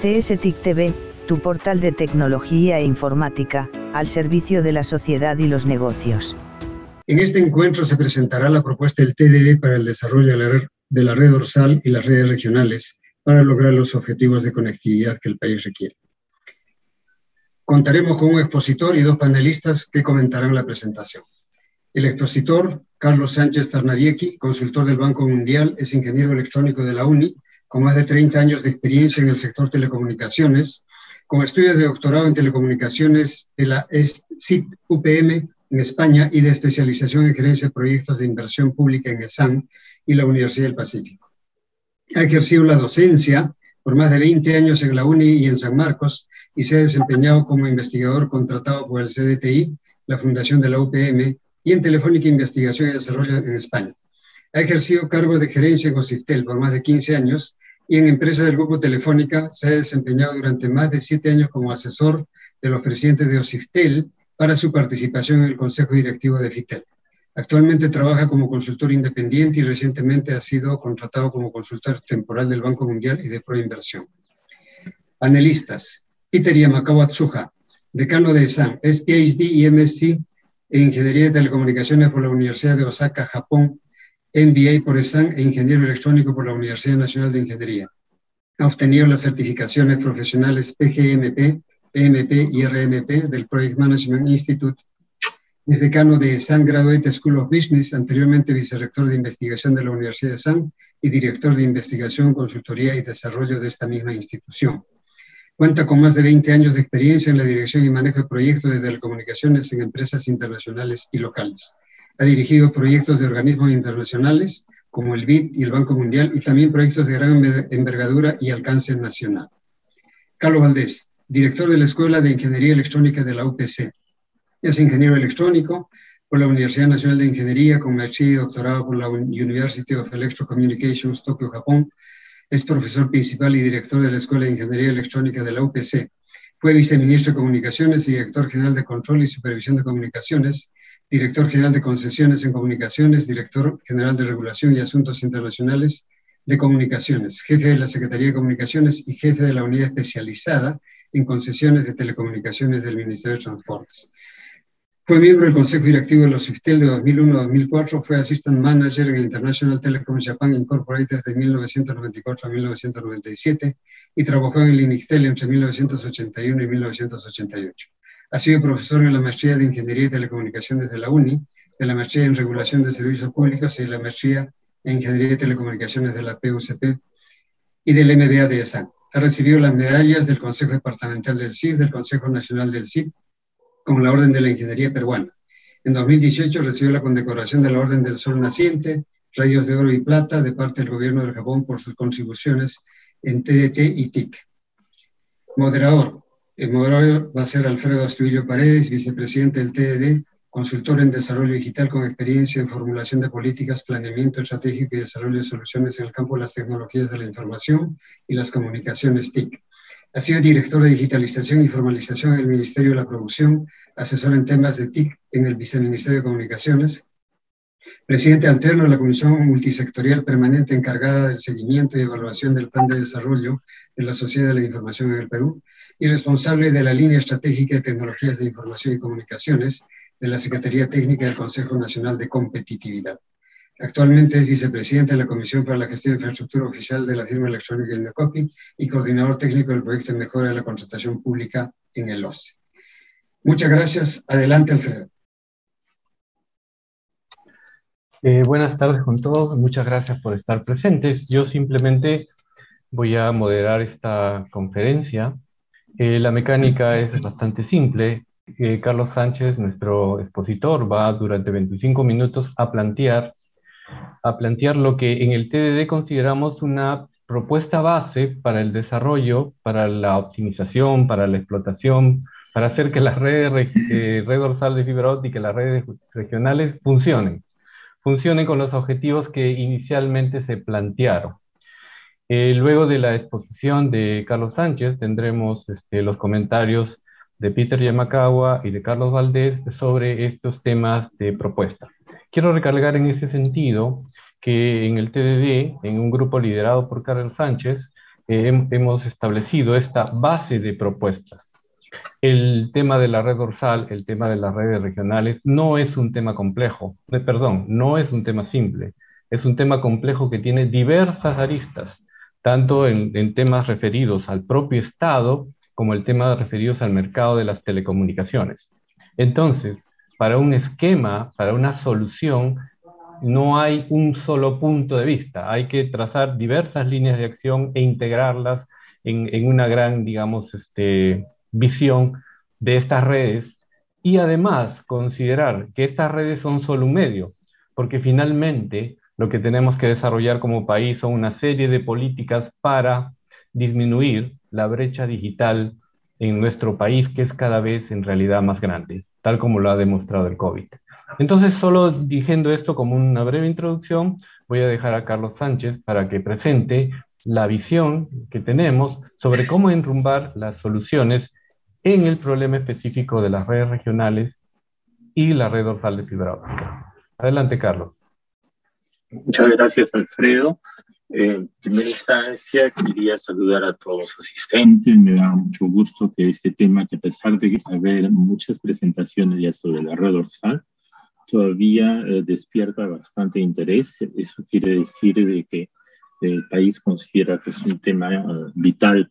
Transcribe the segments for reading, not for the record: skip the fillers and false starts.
CSTIC TV, tu portal de tecnología e informática, al servicio de la sociedad y los negocios. En este encuentro se presentará la propuesta del TDE para el desarrollo de la red dorsal y las redes regionales para lograr los objetivos de conectividad que el país requiere. Contaremos con un expositor y dos panelistas que comentarán la presentación. El expositor, Carlos Sánchez Tarnaviechi, consultor del Banco Mundial, es ingeniero electrónico de la UNI, con más de 30 años de experiencia en el sector telecomunicaciones, con estudios de doctorado en telecomunicaciones de la SIT UPM en España y de especialización en gerencia de proyectos de inversión pública en ESAN y la Universidad del Pacífico. Ha ejercido la docencia por más de 20 años en la UNI y en San Marcos y se ha desempeñado como investigador contratado por el CDTI, la Fundación de la UPM y en Telefónica Investigación y Desarrollo en España. Ha ejercido cargos de gerencia en OSIFTEL por más de 15 años y en empresas del Grupo Telefónica se ha desempeñado durante más de 7 años como asesor de los presidentes de OSIFTEL para su participación en el Consejo Directivo de FITEL. Actualmente trabaja como consultor independiente y recientemente ha sido contratado como consultor temporal del Banco Mundial y de Proinversión. Panelistas: Peter Yamakawa Tsuja, decano de ESAN, es PhD y MSc en Ingeniería de Telecomunicaciones por la Universidad de Osaka, Japón, MBA por ESAN e Ingeniero Electrónico por la Universidad Nacional de Ingeniería. Ha obtenido las certificaciones profesionales PGMP, PMP y RMP del Project Management Institute. Es decano de ESAN Graduate School of Business, anteriormente vicerrector de investigación de la Universidad de ESAN y director de investigación, consultoría y desarrollo de esta misma institución. Cuenta con más de 20 años de experiencia en la dirección y manejo de proyectos de telecomunicaciones en empresas internacionales y locales. Ha dirigido proyectos de organismos internacionales como el BID y el Banco Mundial y también proyectos de gran envergadura y alcance nacional. Carlos Valdés, director de la Escuela de Ingeniería Electrónica de la UPC. Es ingeniero electrónico por la Universidad Nacional de Ingeniería con maestría y doctorado por la University of Electrocommunications, Tokio, Japón. Es profesor principal y director de la Escuela de Ingeniería Electrónica de la UPC. Fue viceministro de Comunicaciones y director general de Control y Supervisión de Comunicaciones, director general de Concesiones en Comunicaciones, director general de Regulación y Asuntos Internacionales de Comunicaciones, jefe de la Secretaría de Comunicaciones y jefe de la unidad especializada en concesiones de telecomunicaciones del Ministerio de Transportes. Fue miembro del Consejo Directivo de los OSIFTEL de 2001 a 2004, fue Assistant Manager en International Telecom Japan Incorporated de 1994 a 1997 y trabajó en el INICTEL entre 1981 y 1988. Ha sido profesor en la Maestría de Ingeniería y Telecomunicaciones de la UNI, de la Maestría en Regulación de Servicios Públicos y de la Maestría en Ingeniería y Telecomunicaciones de la PUCP y del MBA de ESAN. Ha recibido las medallas del Consejo Departamental del CIF, del Consejo Nacional del CIF, con la Orden de la Ingeniería Peruana. En 2018 recibió la condecoración de la Orden del Sol Naciente, Rayos de Oro y Plata, de parte del Gobierno del Japón por sus contribuciones en TDT y TIC. Moderador. El moderador va a ser Alfredo Astudillo Paredes, vicepresidente del TDD, consultor en desarrollo digital con experiencia en formulación de políticas, planeamiento estratégico y desarrollo de soluciones en el campo de las tecnologías de la información y las comunicaciones TIC. Ha sido director de digitalización y formalización en el Ministerio de la Producción, asesor en temas de TIC en el Viceministerio de Comunicaciones, presidente alterno de la Comisión Multisectorial Permanente encargada del seguimiento y evaluación del Plan de Desarrollo de la Sociedad de la Información en el Perú y responsable de la Línea Estratégica de Tecnologías de Información y Comunicaciones de la Secretaría Técnica del Consejo Nacional de Competitividad. Actualmente es vicepresidente de la Comisión para la Gestión de Infraestructura Oficial de la firma electrónica Indocopy y coordinador técnico del proyecto de mejora de la contratación pública en el OCE. Muchas gracias. Adelante, Alfredo. Buenas tardes con todos. Muchas gracias por estar presentes. Yo simplemente voy a moderar esta conferencia. La mecánica es bastante simple. Carlos Sánchez, nuestro expositor, va durante 25 minutos a plantear lo que en el TDD consideramos una propuesta base para el desarrollo, para la optimización, para la explotación, para hacer que las redes, red dorsal de fibra óptica y las redes regionales funcionen con los objetivos que inicialmente se plantearon. Luego de la exposición de Carlos Sánchez tendremos los comentarios de Peter Yamakawa y de Carlos Valdés sobre estos temas de propuesta. Quiero recalcar en ese sentido que en el TDD, en un grupo liderado por Carlos Sánchez, hemos establecido esta base de propuestas. El tema de la red dorsal, el tema de las redes regionales, no es un tema complejo, perdón, no es un tema simple, es un tema complejo que tiene diversas aristas, tanto en temas referidos al propio Estado como el tema referidos al mercado de las telecomunicaciones. Entonces, para un esquema, para una solución, no hay un solo punto de vista, hay que trazar diversas líneas de acción e integrarlas en una gran, digamos, visión de estas redes y además considerar que estas redes son solo un medio, porque finalmente lo que tenemos que desarrollar como país son una serie de políticas para disminuir la brecha digital en nuestro país, que es cada vez en realidad más grande, tal como lo ha demostrado el COVID. Entonces, solo diciendo esto como una breve introducción, voy a dejar a Carlos Sánchez para que presente la visión que tenemos sobre cómo enrumbar las soluciones en el problema específico de las redes regionales y la red dorsal de fibra óptica. Adelante, Carlos. Muchas gracias, Alfredo. En primera instancia, quería saludar a todos los asistentes. Me da mucho gusto que este tema, que a pesar de haber muchas presentaciones ya sobre la red dorsal, todavía despierta bastante interés. Eso quiere decir de que el país considera que es un tema vital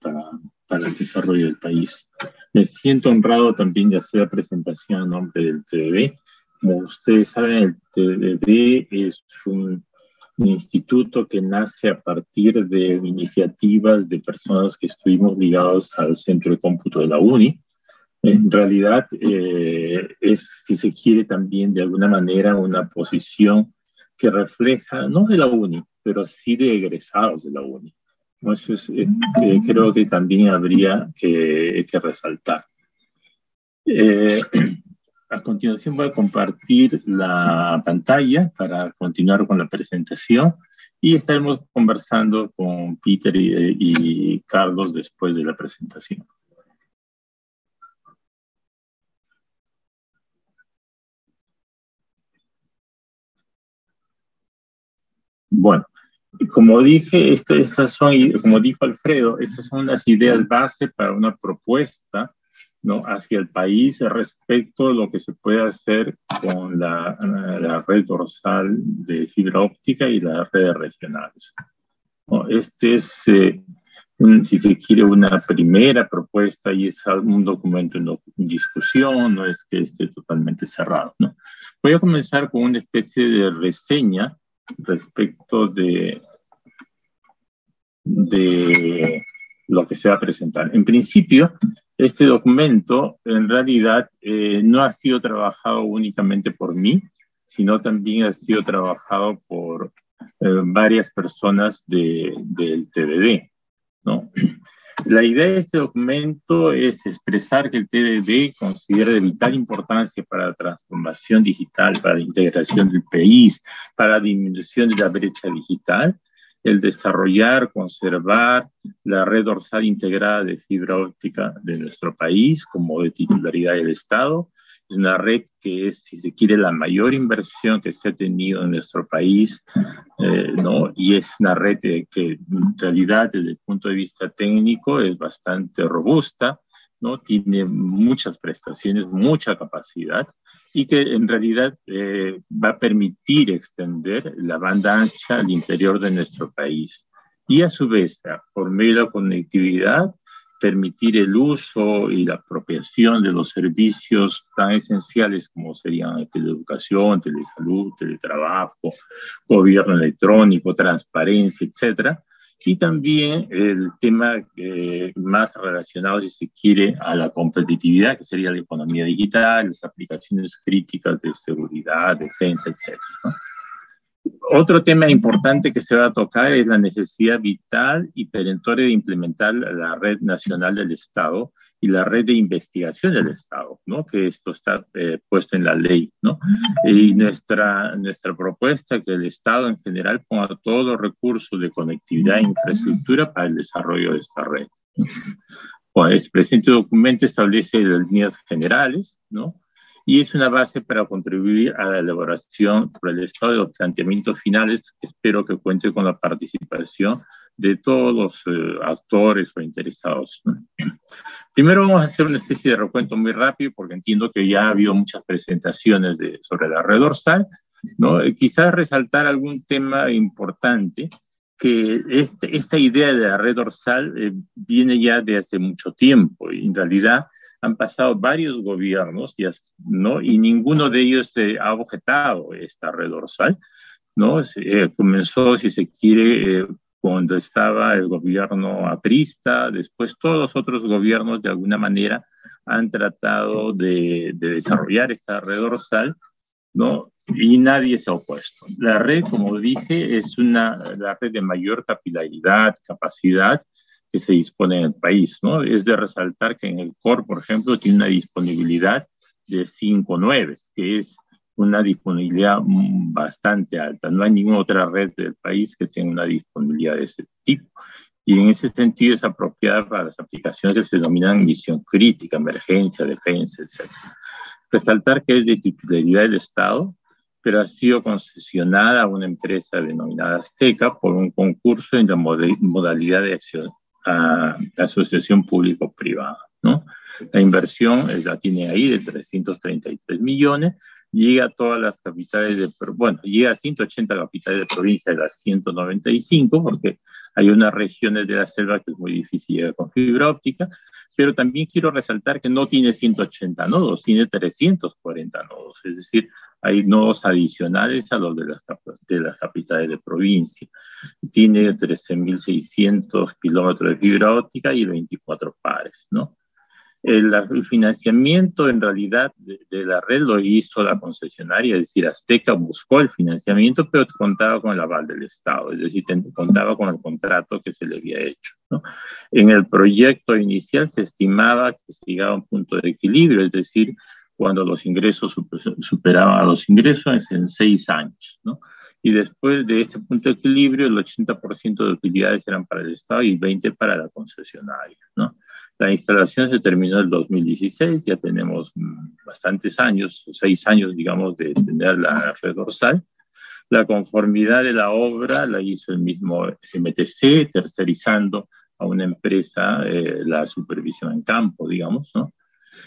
para el desarrollo del país. Me siento honrado también de hacer la presentación a nombre del TDB. Como ustedes saben, el TDB es un instituto que nace a partir de iniciativas de personas que estuvimos ligados al Centro de Cómputo de la UNI. En realidad es, si se quiere, también de alguna manera una posición que refleja, no de la UNI, pero sí de egresados de la UNI. Entonces, creo que también habría que resaltar. A continuación voy a compartir la pantalla para continuar con la presentación y estaremos conversando con Peter y Carlos después de la presentación. Bueno, como dije, estas son, como dijo Alfredo, estas son unas ideas base para una propuesta, ¿no?, hacia el país respecto a lo que se puede hacer con la red dorsal de fibra óptica y las redes regionales, ¿no? Este es, si se quiere, una primera propuesta y es un documento en discusión, no es que esté totalmente cerrado, ¿no? Voy a comenzar con una especie de reseña respecto de lo que se va a presentar. En principio, este documento en realidad no ha sido trabajado únicamente por mí, sino también ha sido trabajado por varias personas del TDB, ¿no? La idea de este documento es expresar que el TDB considera de vital importancia para la transformación digital, para la integración del país, para la disminución de la brecha digital, el desarrollar, conservar la red dorsal integrada de fibra óptica de nuestro país como de titularidad del Estado. Es una red que es, si se quiere, la mayor inversión que se ha tenido en nuestro país, ¿no? Y es una red que en realidad desde el punto de vista técnico es bastante robusta, ¿no? Tiene muchas prestaciones, mucha capacidad y que en realidad va a permitir extender la banda ancha al interior de nuestro país. Y a su vez, por medio de la conectividad, permitir el uso y la apropiación de los servicios tan esenciales como serían teleeducación, telesalud, teletrabajo, gobierno electrónico, transparencia, etcétera. Y también el tema más relacionado, si se quiere, a la competitividad, que sería la economía digital, las aplicaciones críticas de seguridad, defensa, etcétera, ¿no? Otro tema importante que se va a tocar es la necesidad vital y perentoria de implementar la red nacional del Estado y la red de investigación del Estado, ¿no? Que esto está puesto en la ley, ¿no? Y nuestra propuesta es que el Estado en general ponga todos los recursos de conectividad e infraestructura para el desarrollo de esta red. Bueno, este presente documento establece las líneas generales, ¿no? Y es una base para contribuir a la elaboración por el Estado de los planteamientos finales, que espero que cuente con la participación de todos los actores o interesados, ¿no? Primero vamos a hacer una especie de recuento muy rápido, porque entiendo que ya ha habido muchas presentaciones sobre la red dorsal, ¿no? Quizás resaltar algún tema importante, que esta idea de la red dorsal viene ya de hace mucho tiempo, y en realidad han pasado varios gobiernos, ¿no? Y ninguno de ellos ha objetado esta red dorsal, ¿no? Comenzó, si se quiere, cuando estaba el gobierno aprista. Después todos los otros gobiernos de alguna manera han tratado de desarrollar esta red dorsal, ¿no? Y nadie se ha opuesto. La red, como dije, es la red de mayor capilaridad, capacidad que se dispone en el país, ¿no? Es de resaltar que en el COR, por ejemplo, tiene una disponibilidad de 5 noves, que es una disponibilidad bastante alta. No hay ninguna otra red del país que tenga una disponibilidad de ese tipo. Y en ese sentido es apropiada para las aplicaciones que se denominan misión crítica, emergencia, defensa, etc. Resaltar que es de titularidad del Estado, pero ha sido concesionada a una empresa denominada Azteca por un concurso en la modalidad de asociación público-privada, ¿no? La inversión la tiene ahí de 333 millones, llega a todas las capitales llega a 180 capitales de provincia de las 195, porque hay unas regiones de la selva que es muy difícil llegar con fibra óptica, pero también quiero resaltar que no tiene 180 nodos, tiene 340 nodos, es decir, hay nodos adicionales a los de las capitales de provincia. Tiene 13.600 kilómetros de fibra óptica y 24 pares, ¿no? El financiamiento en realidad de la red lo hizo la concesionaria, es decir, Azteca buscó el financiamiento, pero contaba con el aval del Estado, es decir, contaba con el contrato que se le había hecho, ¿no? En el proyecto inicial se estimaba que se llegaba a un punto de equilibrio, es decir, cuando los ingresos superaban a los ingresos en 6 años, ¿no? Y después de este punto de equilibrio, el 80% de utilidades eran para el Estado y el 20% para la concesionaria, ¿no? La instalación se terminó en el 2016, ya tenemos bastantes años, 6 años, digamos, de tener la red dorsal. La conformidad de la obra la hizo el mismo MTC, tercerizando a una empresa la supervisión en campo, digamos, ¿no?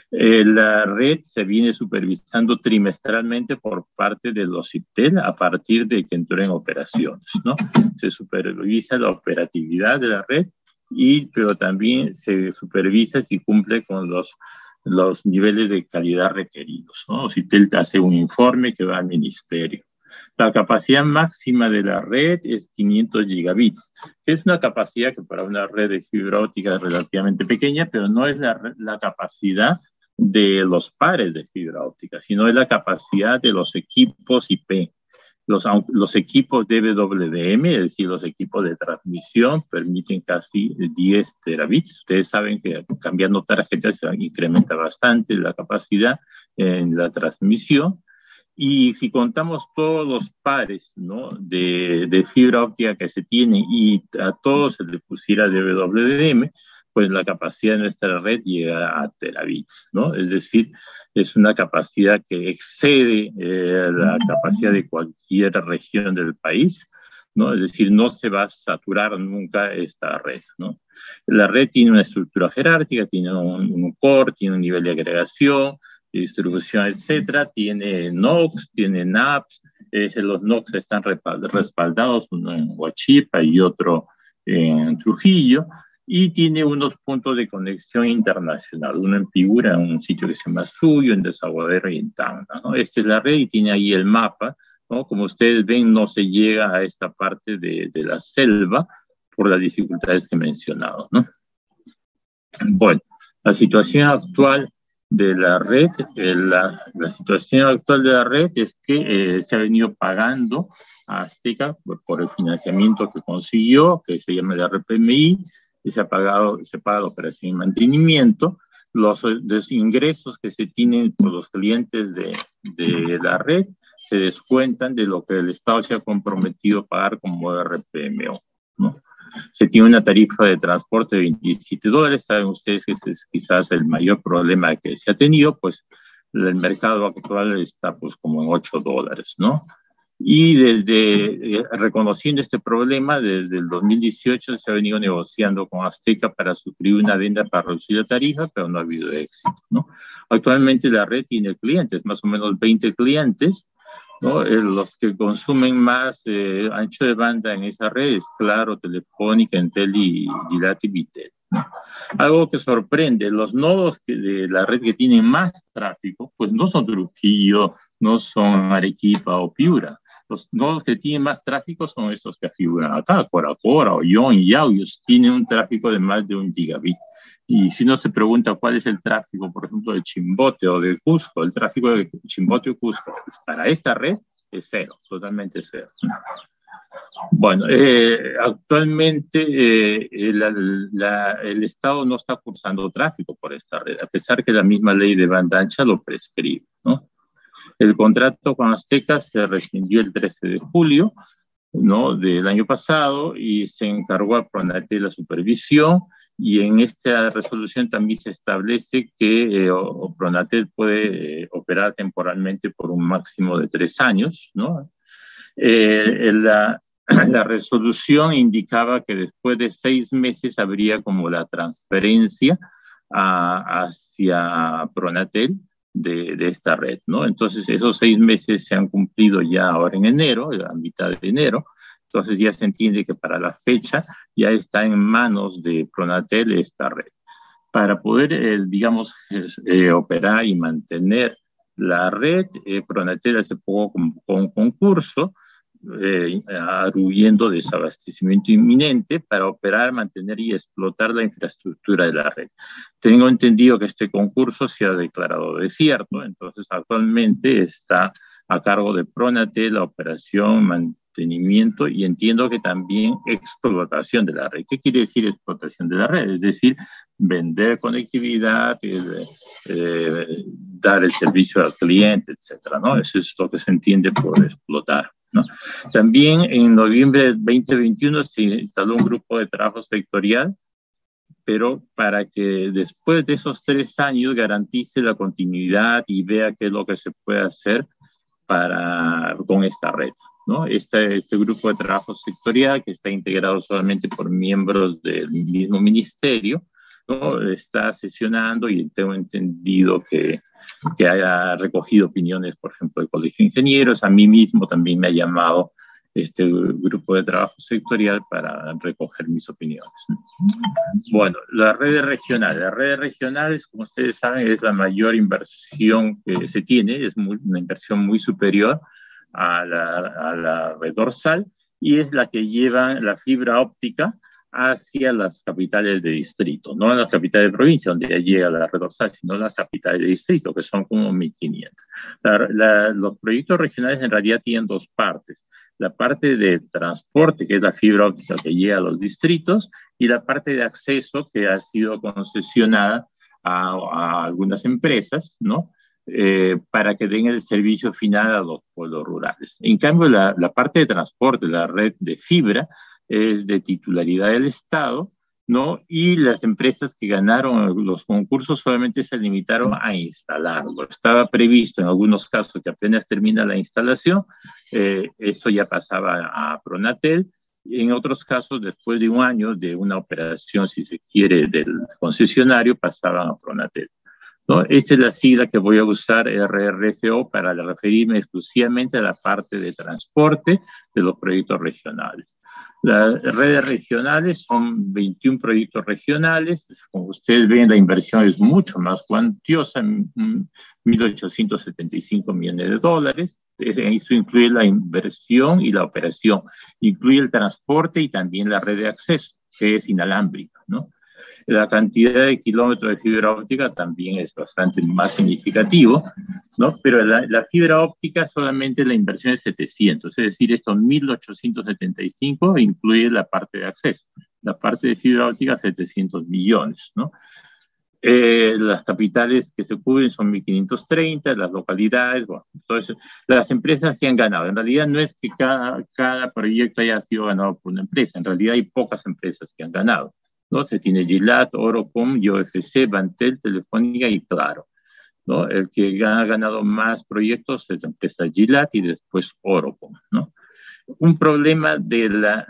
La red se viene supervisando trimestralmente por parte de los IPTEL a partir de que entró en operaciones, ¿no? Se supervisa la operatividad de la red, pero también se supervisa si cumple con los niveles de calidad requeridos, ¿no? CITEL hace un informe que va al ministerio. La capacidad máxima de la red es 500 gigabits, que es una capacidad que para una red de fibra óptica es relativamente pequeña, pero no es la capacidad de los pares de fibra óptica, sino es la capacidad de los equipos IP. Los equipos DWDM, es decir, los equipos de transmisión, permiten casi 10 terabits. Ustedes saben que cambiando tarjetas se incrementa bastante la capacidad en la transmisión. Y si contamos todos los pares, ¿no?, de fibra óptica que se tienen y a todos se le pusiera DWDM, pues la capacidad de nuestra red llega a terabits, ¿no? Es decir, es una capacidad que excede la capacidad de cualquier región del país, ¿no? Es decir, no se va a saturar nunca esta red, ¿no? La red tiene una estructura jerárquica, tiene un core, tiene un nivel de agregación, distribución, etcétera, tiene NOCs, tiene NAPs, los NOCs están respaldados, uno en Huachipa y otro en Trujillo, y tiene unos puntos de conexión internacional, uno en Piura, en un sitio que se llama Suyo, en Desaguadero y en Tacna, ¿no? Esta es la red y tiene ahí el mapa, ¿no? Como ustedes ven, no se llega a esta parte de la selva por las dificultades que he mencionado, ¿no? Bueno, la situación actual de la red, la situación actual de la red es que se ha venido pagando a Azteca por el financiamiento que consiguió, que se llama el RPMI, y se paga la operación y mantenimiento. Los ingresos que se tienen por los clientes de la red se descuentan de lo que el Estado se ha comprometido a pagar como RPMO, ¿no? Se tiene una tarifa de transporte de $27. Saben ustedes que ese es quizás el mayor problema que se ha tenido, pues el mercado actual está pues como en $8, ¿no? Y reconociendo este problema, desde el 2018 se ha venido negociando con Azteca para suscribir una adenda para reducir la tarifa, pero no ha habido éxito, ¿no? Actualmente la red tiene clientes, más o menos 20 clientes, ¿no? Los que consumen más ancho de banda en esa red es Claro, Telefónica, Entel y Gilat y Vitel, ¿no? Algo que sorprende, los nodos de la red que tienen más tráfico, pues no son Trujillo, no son Arequipa o Piura. Los nodos que tienen más tráfico son estos que figuran acá, Cora Cora, Ollón y Yauyos, tienen un tráfico de más de 1 gigabit. Y si uno se pregunta cuál es el tráfico, por ejemplo, de Chimbote o de Cusco, el tráfico de Chimbote o Cusco, pues para esta red es cero, totalmente cero. Bueno, actualmente el Estado no está cursando tráfico por esta red, a pesar que la misma ley de banda ancha lo prescribe, ¿no? El contrato con Azteca se rescindió el 13 de julio, ¿no?, del año pasado, y se encargó a Pronatel la supervisión, y en esta resolución también se establece que Pronatel puede operar temporalmente por un máximo de 3 años, ¿no? La resolución indicaba que después de 6 meses habría como la transferencia hacia Pronatel de esta red, ¿no? Entonces, esos 6 meses se han cumplido ya ahora en enero, a mitad de enero. Entonces, ya se entiende que para la fecha ya está en manos de Pronatel esta red. Para poder, digamos, operar y mantener la red, Pronatel hace poco convocó un concurso arguyendo desabastecimiento inminente para operar, mantener y explotar la infraestructura de la red. Tengo entendido que este concurso se ha declarado desierto, entonces actualmente está a cargo de Pronatel la operación, mantenimiento y entiendo que también explotación de la red. ¿Qué quiere decir explotación de la red? Es decir, vender conectividad, dar el servicio al cliente, etcétera, ¿no? Eso es lo que se entiende por explotar, ¿no? También en noviembre del 2021 se instaló un grupo de trabajo sectorial, pero para que después de esos 3 años garantice la continuidad y vea qué es lo que se puede hacer con esta red, ¿no? Este grupo de trabajo sectorial, que está integrado solamente por miembros del mismo ministerio, ¿no?, está sesionando y tengo entendido que haya recogido opiniones, por ejemplo, del Colegio de Ingenieros. A mí mismo también me ha llamado este grupo de trabajo sectorial para recoger mis opiniones. Bueno, las redes regionales, como ustedes saben, es la mayor inversión que se tiene, es una inversión muy superior a la red dorsal, y es la que lleva la fibra óptica hacia las capitales de distrito, no las capitales de provincia donde ya llega la red dorsal, sino las capitales de distrito, que son como 1.500. Los proyectos regionales en realidad tienen 2 partes. La parte de transporte, que es la fibra óptica que llega a los distritos, y la parte de acceso, que ha sido concesionada a algunas empresas, ¿no?, para que den el servicio final a los pueblos rurales. En cambio, la parte de transporte, la red de fibra, es de titularidad del Estado, ¿no? Y las empresas que ganaron los concursos solamente se limitaron a instalarlo. Estaba previsto en algunos casos que apenas termina la instalación, esto ya pasaba a Pronatel. En otros casos, después de 1 año de una operación, si se quiere, del concesionario, pasaban a Pronatel, ¿no? Esta es la sigla que voy a usar, RRFO, para referirme exclusivamente a la parte de transporte de los proyectos regionales. Las redes regionales son 21 proyectos regionales. Como ustedes ven, la inversión es mucho más cuantiosa, 1.875 millones de dólares. Esto incluye la inversión y la operación. Incluye el transporte y también la red de acceso, que es inalámbrica, ¿no? La cantidad de kilómetros de fibra óptica también es bastante más significativo, ¿no? Pero la fibra óptica solamente la inversión es 700, es decir, estos 1.875 incluye la parte de acceso. La parte de fibra óptica, 700 millones, ¿no? Las capitales que se cubren son 1.530, las localidades, bueno, todo eso. Las empresas que han ganado, en realidad no es que cada proyecto haya sido ganado por una empresa, en realidad hay pocas empresas que han ganado, ¿no? Se tiene Gilat, Orocom, YOFC, Bantel, Telefónica y Claro, ¿no? El que ha ganado más proyectos es la empresa Gilat y después Orocom, ¿no? Un problema de la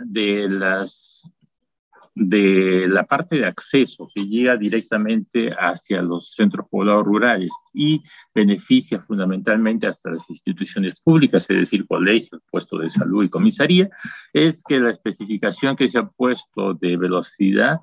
parte de acceso que llega directamente hacia los centros poblados rurales y beneficia fundamentalmente hasta las instituciones públicas, es decir, colegios, puestos de salud y comisaría, es que la especificación que se ha puesto de velocidad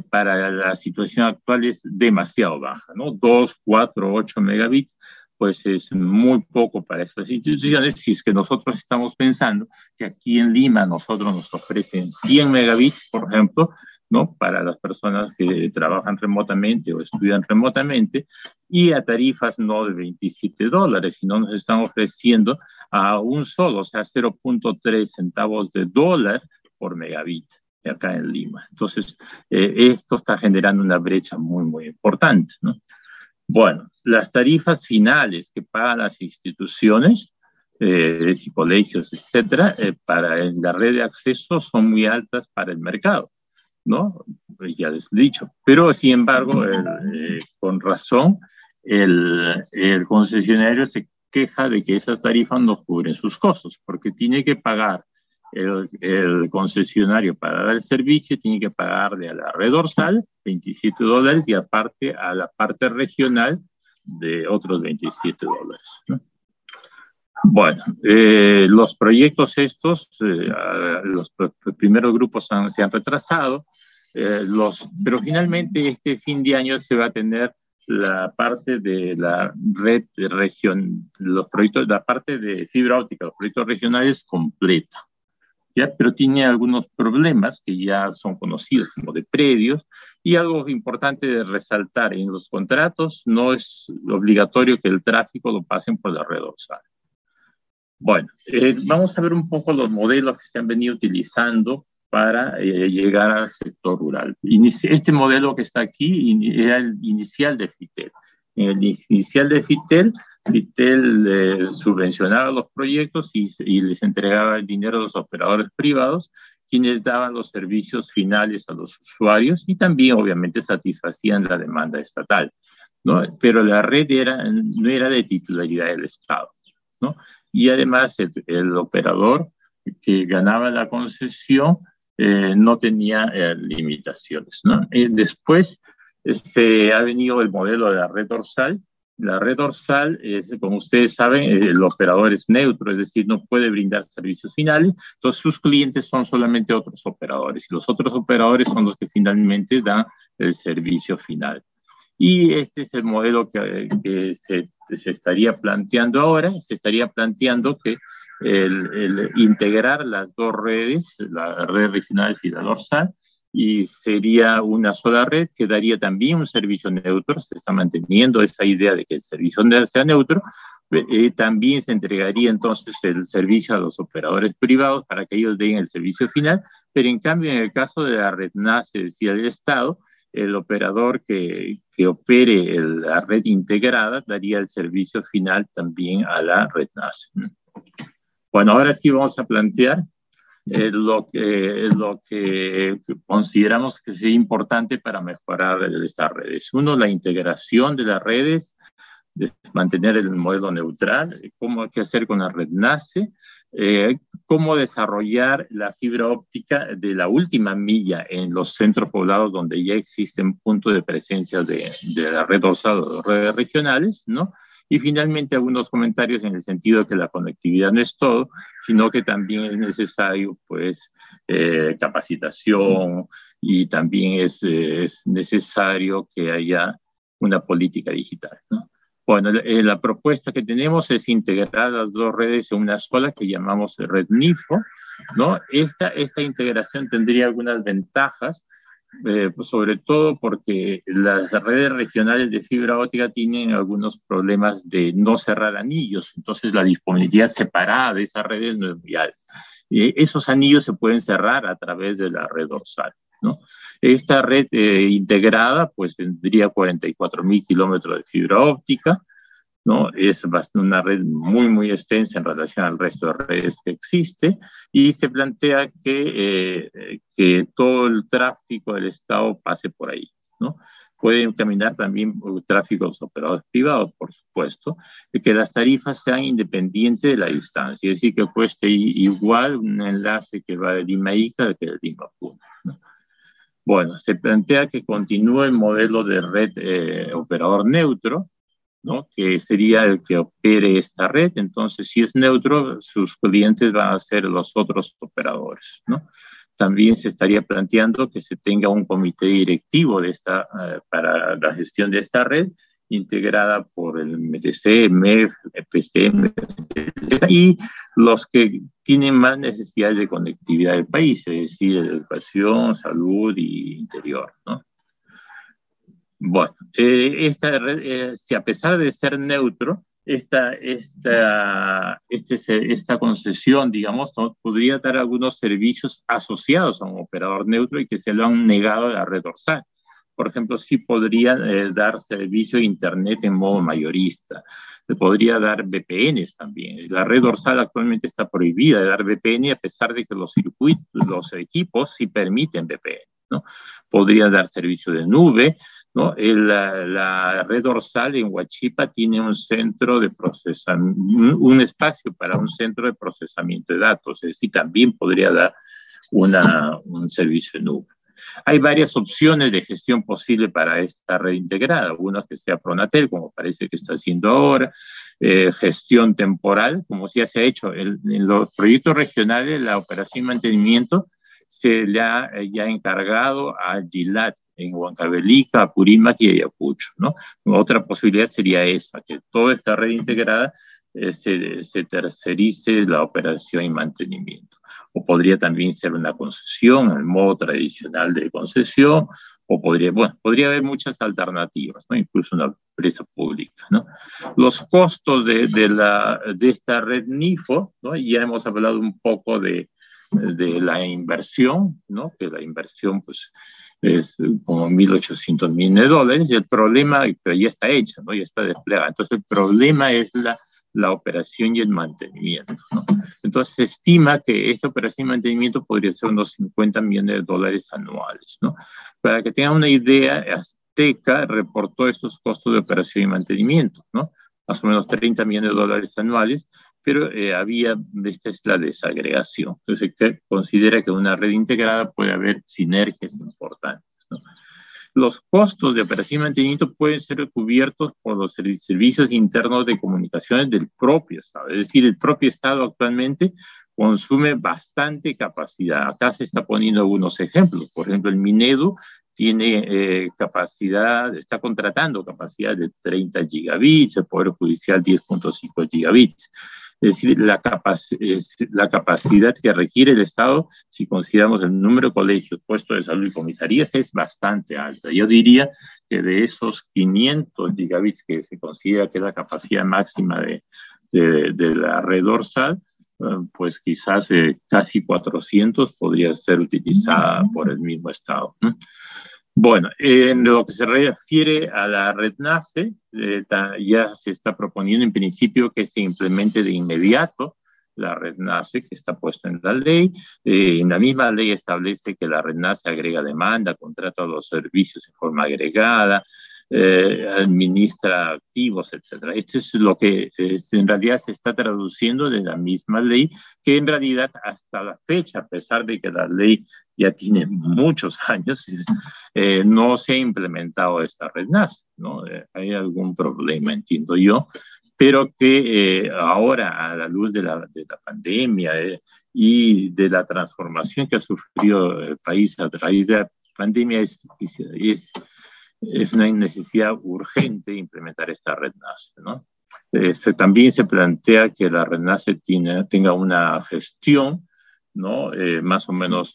para la situación actual es demasiado baja, ¿no? 2, 4, 8 megabits, pues es muy poco para estas instituciones. Si es que nosotros estamos pensando que aquí en Lima nosotros nos ofrecen 100 megabits, por ejemplo, ¿no? Para las personas que trabajan remotamente o estudian remotamente, y a tarifas no de $27, sino nos están ofreciendo a un solo, o sea, 0.3 centavos de dólar por megabit acá en Lima. Entonces, esto está generando una brecha muy, muy importante, ¿no? Bueno, las tarifas finales que pagan las instituciones, y colegios, etcétera, para la red de acceso son muy altas para el mercado, ¿no? Ya les he dicho. Pero, sin embargo, con razón, el concesionario se queja de que esas tarifas no cubren sus costos, porque tiene que pagar el concesionario para dar el servicio, tiene que pagarle a la red dorsal $27 y aparte a la parte regional de otros $27, ¿no? Bueno, los proyectos estos, los primeros grupos se han retrasado, pero finalmente este fin de año se va a tener la parte de la red de región, los proyectos, la parte de fibra óptica, los proyectos regionales completa. ¿Ya? Pero tiene algunos problemas que ya son conocidos, como de predios, y algo importante de resaltar, en los contratos no es obligatorio que el tráfico lo pasen por la red dorsal. Bueno, vamos a ver un poco los modelos que se han venido utilizando para llegar al sector rural. Este modelo que está aquí era el inicial de FITEL. En el inicial de FITEL subvencionaba los proyectos y les entregaba el dinero a los operadores privados, quienes daban los servicios finales a los usuarios y también obviamente satisfacían la demanda estatal, ¿no? Pero la red no era de titularidad del Estado, ¿no? Y además el operador que ganaba la concesión no tenía limitaciones, ¿no? Después ha venido el modelo de la red dorsal. La red dorsal, como ustedes saben, el operador es neutro, es decir, no puede brindar servicios finales, entonces sus clientes son solamente otros operadores y los otros operadores son los que finalmente dan el servicio final. Y este es el modelo que se estaría planteando ahora. Se estaría planteando que el integrar las dos redes, la red regional y la dorsal, y sería una sola red que daría también un servicio neutro. Se está manteniendo esa idea de que el servicio sea neutro. También se entregaría entonces el servicio a los operadores privados para que ellos den el servicio final, pero en cambio en el caso de la red NAS, es decir, del Estado, el operador que opere la red integrada daría el servicio final también a la red NAS. Bueno, ahora sí vamos a plantear lo que consideramos que es importante para mejorar estas redes. Uno, la integración de las redes, de mantener el modelo neutral, qué hacer con la red NACE, cómo desarrollar la fibra óptica de la última milla en los centros poblados donde ya existen puntos de presencia de la red dorsal o redes regionales, ¿no? Y finalmente algunos comentarios en el sentido de que la conectividad no es todo, sino que también es necesario, pues, capacitación y también es necesario que haya una política digital, ¿no? Bueno, la propuesta que tenemos es integrar las dos redes en una sola que llamamos red NIFO, ¿no? Esta integración tendría algunas ventajas, pues sobre todo porque las redes regionales de fibra óptica tienen algunos problemas de no cerrar anillos, entonces la disponibilidad separada de esas redes no es muy alta. Esos anillos se pueden cerrar a través de la red dorsal, ¿no? Esta red integrada pues tendría 44.000 kilómetros de fibra óptica, ¿no? Es una red muy, muy extensa en relación al resto de redes que existe, y se plantea que todo el tráfico del Estado pase por ahí, ¿no? pueden caminar también tráfico de los operadores privados, por supuesto, y que las tarifas sean independientes de la distancia, es decir, que cueste igual un enlace que va de Lima a Ica que de Lima a Puno, ¿no? Bueno, se plantea que continúe el modelo de red operador neutro, ¿no? Que sería el que opere esta red. Entonces, si es neutro, sus clientes van a ser los otros operadores, ¿no? También se estaría planteando que se tenga un comité directivo de para la gestión de esta red, integrada por el MTC, MEF, PCM, y los que tienen más necesidades de conectividad del país, es decir, educación, salud y interior, ¿no? Bueno, esta red, si a pesar de ser neutro, esta concesión, digamos, ¿no?, podría dar algunos servicios asociados a un operador neutro y que se lo han negado a la red dorsal. Por ejemplo, sí podría dar servicio de Internet en modo mayorista. Podría dar VPNs también. La red dorsal actualmente está prohibida de dar VPN, a pesar de que los equipos sí permiten VPN, ¿no? Podría dar servicio de nube, ¿no? La red dorsal en Huachipa tiene un centro de procesamiento, un espacio para un centro de procesamiento de datos, es decir, también podría dar un servicio de nube. Hay varias opciones de gestión posible para esta red integrada, algunas que sea Pronatel, como parece que está haciendo ahora, gestión temporal, como ya se ha hecho en los proyectos regionales, la operación y mantenimiento se le ha ya encargado a GILAD en Huancavelica, Apurímac y Ayacucho, ¿no? Otra posibilidad sería esa, que toda esta red integrada se tercerice la operación y mantenimiento. O podría también ser una concesión, el modo tradicional de concesión, o podría haber muchas alternativas, ¿no? Incluso una empresa pública, ¿no? Los costos de esta red NIFO, ¿no? Ya hemos hablado un poco de la inversión, ¿no? Que la inversión, pues, es como $1.800 millones, y el problema, pero ya está hecha, ¿no? Ya está desplegada. Entonces, el problema es la operación y el mantenimiento, ¿no? Entonces, se estima que esta operación y mantenimiento podría ser unos $50 millones anuales, ¿no? Para que tengan una idea, Azteca reportó estos costos de operación y mantenimiento, ¿no? Más o menos $30 millones anuales, pero esta es la desagregación. Entonces, se considera que en una red integrada puede haber sinergias importantes, ¿no? Los costos de operación y mantenimiento pueden ser cubiertos por los servicios internos de comunicaciones del propio Estado. Es decir, el propio Estado actualmente consume bastante capacidad. Acá se está poniendo algunos ejemplos. Por ejemplo, el Minedu tiene capacidad, está contratando capacidad de 30 gigabits, el Poder Judicial 10.5 gigabits. Es decir, la capacidad que requiere el Estado, si consideramos el número de colegios, puestos de salud y comisarías, es bastante alta. Yo diría que de esos 500 gigabits que se considera que es la capacidad máxima de la red dorsal, pues quizás casi 400 podría ser utilizada por el mismo Estado, ¿no? Bueno, en lo que se refiere a la red NACE, ya se está proponiendo en principio que se implemente de inmediato la red NACE, que está puesta en la ley. En la misma ley establece que la red NACE agrega demanda, contrata los servicios de forma agregada, administra activos, etc. Esto es lo que en realidad se está traduciendo de la misma ley, que en realidad hasta la fecha, a pesar de que la ley ya tiene muchos años, no se ha implementado esta red NACE, ¿no? Hay algún problema, entiendo yo, pero que ahora, a la luz de la pandemia y de la transformación que ha sufrido el país a raíz de la pandemia, es una necesidad urgente implementar esta red NACE, ¿no? También se plantea que la red NACE tenga una gestión, ¿no? Más o menos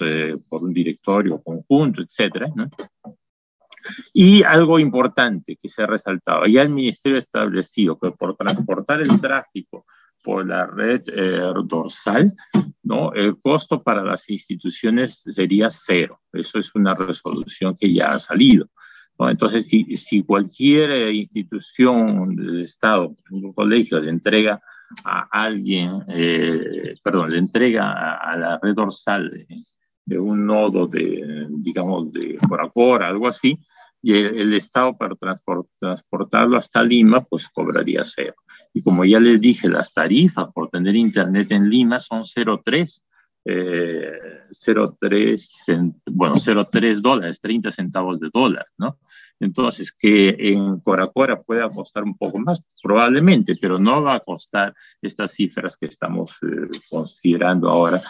por un directorio conjunto, etcétera, ¿no? Y algo importante que se ha resaltado, ya el Ministerio ha establecido que por transportar el tráfico por la red dorsal, ¿no?, el costo para las instituciones sería cero. Eso es una resolución que ya ha salido, ¿no? Entonces, si cualquier institución del Estado, un colegio, le entrega a alguien, le entrega a la red dorsal de un nodo digamos, de Coracora, algo así, y el Estado para transportarlo hasta Lima, pues cobraría 0. Y como ya les dije, las tarifas por tener internet en Lima son 0,3 dólares, 30 centavos de dólar, ¿no? Entonces, que en Coracora pueda costar un poco más, probablemente, pero no va a costar estas cifras que estamos considerando ahora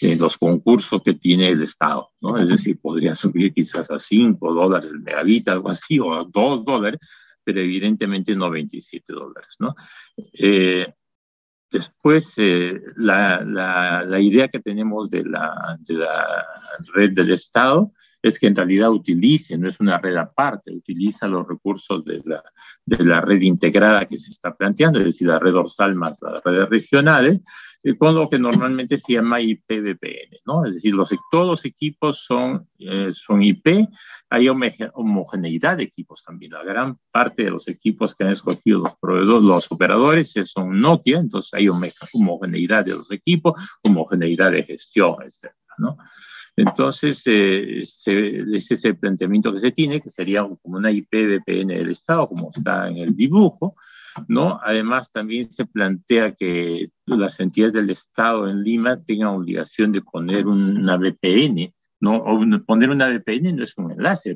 en los concursos que tiene el Estado, ¿no? Es decir, podría subir quizás a 5 dólares el megabit, algo así, o a 2 dólares, pero evidentemente no 27 dólares, ¿no? Después, la idea que tenemos de la red del Estado es que en realidad utilice, no es una red aparte, utiliza los recursos de la red integrada que se está planteando, es decir, la red dorsal más las redes regionales, con lo que normalmente se llama IP-VPN, ¿no? Es decir, todos los equipos son IP, hay homogeneidad de equipos también. La gran parte de los equipos que han escogido los proveedores, los operadores, son Nokia, entonces hay homogeneidad de los equipos, homogeneidad de gestión, etc., ¿no? Entonces, este es el planteamiento que se tiene, que sería como una IP-VPN del Estado, como está en el dibujo, ¿no? Además, también se plantea que las entidades del Estado en Lima tengan obligación de poner una VPN, ¿no? O poner una VPN no es un enlace,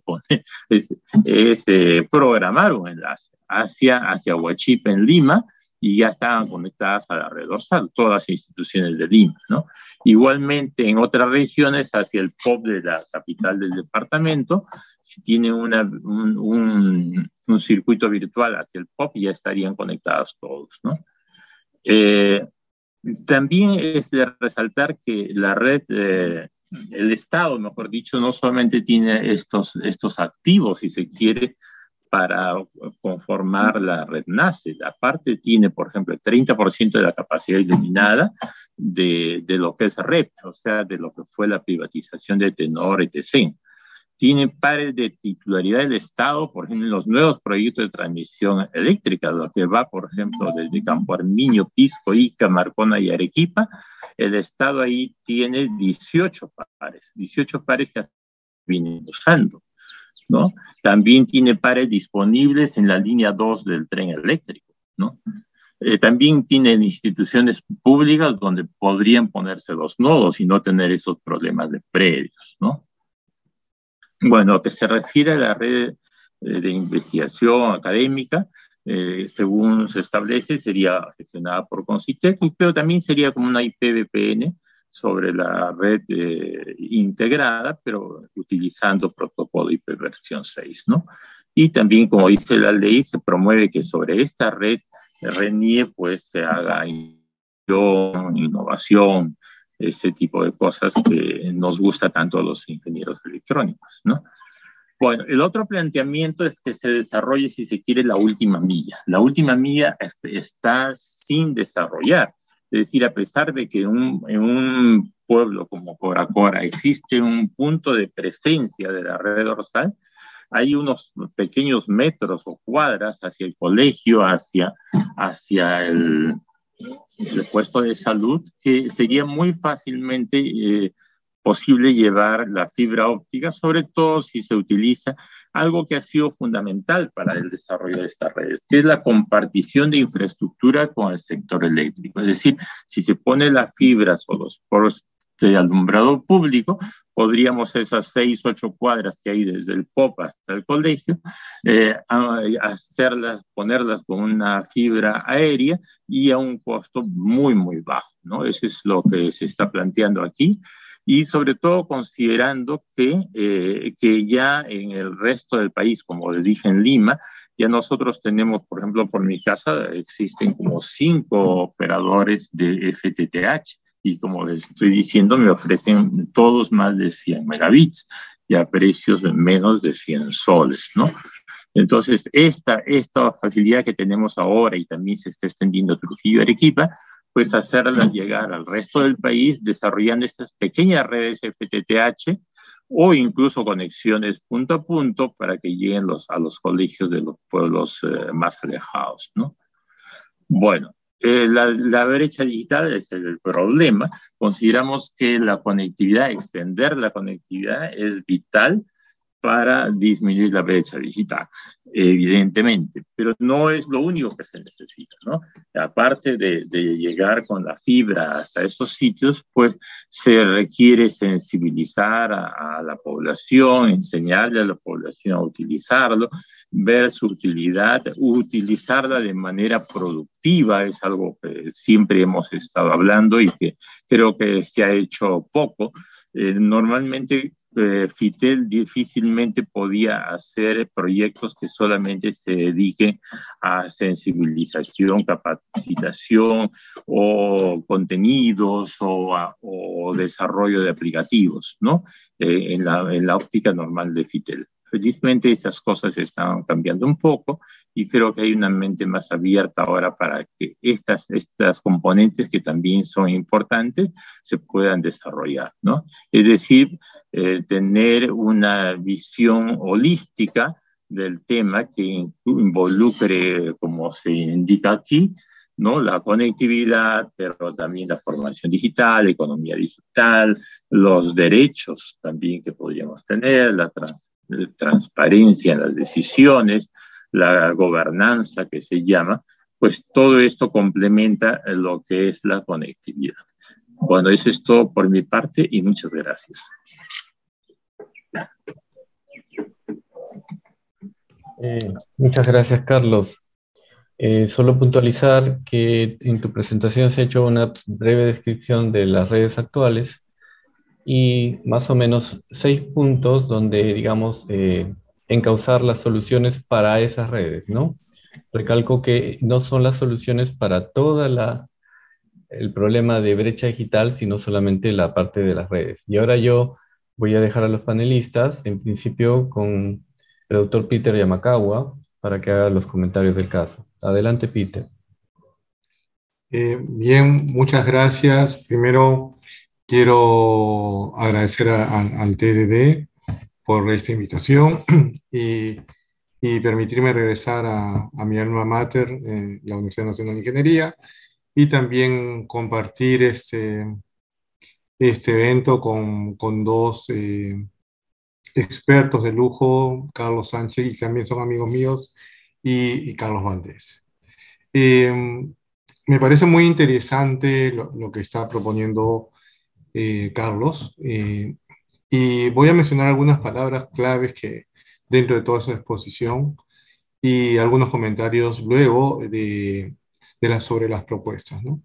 es programar un enlace hacia Huachipa en Lima, y ya estaban conectadas a la red dorsal, todas las instituciones de Lima, ¿no? Igualmente, en otras regiones, hacia el POP de la capital del departamento, si tiene un circuito virtual hacia el POP, ya estarían conectados todos, ¿no? También es de resaltar que la red, el Estado, mejor dicho, no solamente tiene estos activos, si se quiere, para conformar la red NACE. Aparte tiene, por ejemplo, el 30% de la capacidad iluminada de lo que es REP, o sea, de lo que fue la privatización de Telenor, etc. Tiene pares de titularidad del Estado, por ejemplo, en los nuevos proyectos de transmisión eléctrica, lo que va, por ejemplo, desde Campo Armiño, Pisco, Ica, Marcona y Arequipa. El Estado ahí tiene 18 pares que vienen usando, ¿no? También tiene pares disponibles en la línea 2 del tren eléctrico, ¿no? También tienen instituciones públicas donde podrían ponerse los nodos y no tener esos problemas de predios, ¿no? Bueno, lo que se refiere a la red de investigación académica, según se establece, sería gestionada por Concitec, pero también sería como una IP-VPN sobre la red integrada, pero utilizando protocolo IP versión 6, ¿no? Y también, como dice la ley, se promueve que sobre esta red RENIE pues se haga innovación, ese tipo de cosas que nos gusta tanto a los ingenieros electrónicos, ¿no? Bueno, el otro planteamiento es que se desarrolle, si se quiere, la última milla. La última milla está sin desarrollar. Es decir, a pesar de que en un pueblo como Coracora existe un punto de presencia de la red dorsal, hay unos pequeños metros o cuadras hacia el colegio, hacia el puesto de salud, que sería muy fácilmente posible llevar la fibra óptica, sobre todo si se utiliza algo que ha sido fundamental para el desarrollo de estas redes, que es la compartición de infraestructura con el sector eléctrico. Es decir, si se pone las fibras o los foros de alumbrado público, podríamos esas 6, 8 cuadras que hay desde el POP hasta el colegio, ponerlas con una fibra aérea y a un costo muy, muy bajo, ¿no? Eso es lo que se está planteando aquí. Y sobre todo considerando que ya en el resto del país, como les dije en Lima, ya nosotros tenemos, por ejemplo, por mi casa, existen como 5 operadores de FTTH y como les estoy diciendo, me ofrecen todos más de 100 megabits y a precios menos de 100 soles, ¿no? Entonces, esta facilidad que tenemos ahora y también se está extendiendo a Trujillo y Arequipa, pues hacerla llegar al resto del país desarrollando estas pequeñas redes FTTH o incluso conexiones punto a punto para que lleguen a los colegios de los pueblos más alejados, ¿no? Bueno, la brecha digital es el problema. Consideramos que la conectividad, extender la conectividad es vital para disminuir la brecha digital, evidentemente, pero no es lo único que se necesita, ¿no? Aparte de llegar con la fibra hasta esos sitios, pues se requiere sensibilizar a la población, enseñarle a la población a utilizarlo, ver su utilidad, utilizarla de manera productiva, es algo que siempre hemos estado hablando y que creo que se ha hecho poco. Normalmente FITEL difícilmente podía hacer proyectos que solamente se dediquen a sensibilización, capacitación o contenidos o desarrollo de aplicativos, ¿no? En la óptica normal de FITEL. Felizmente esas cosas están cambiando un poco y creo que hay una mente más abierta ahora para que estas componentes que también son importantes se puedan desarrollar, ¿no? Es decir, tener una visión holística del tema que involucre, como se indica aquí, ¿no? La conectividad, pero también la formación digital, economía digital, los derechos también que podríamos tener, la transparencia en las decisiones, la gobernanza que se llama, pues todo esto complementa lo que es la conectividad. Bueno, eso es todo por mi parte y muchas gracias. Muchas gracias, Carlos. Solo puntualizar que en tu presentación se ha hecho una breve descripción de las redes actuales y más o menos 6 puntos donde, digamos, encauzar las soluciones para esas redes, ¿no? Recalco que no son las soluciones para todo el problema de brecha digital, sino solamente la parte de las redes. Y ahora yo voy a dejar a los panelistas, en principio con el doctor Peter Yamakawa, para que haga los comentarios del caso. Adelante, Peter. Bien, muchas gracias. Primero, quiero agradecer al TDD por esta invitación y permitirme regresar a mi alma mater, la Universidad Nacional de Ingeniería, y también compartir este evento con dos expertos de lujo, Carlos Sánchez, y también son amigos míos, y Carlos Valdés. Me parece muy interesante lo que está proponiendo Carlos, y voy a mencionar algunas palabras claves que dentro de toda esa exposición y algunos comentarios luego sobre las propuestas, ¿no?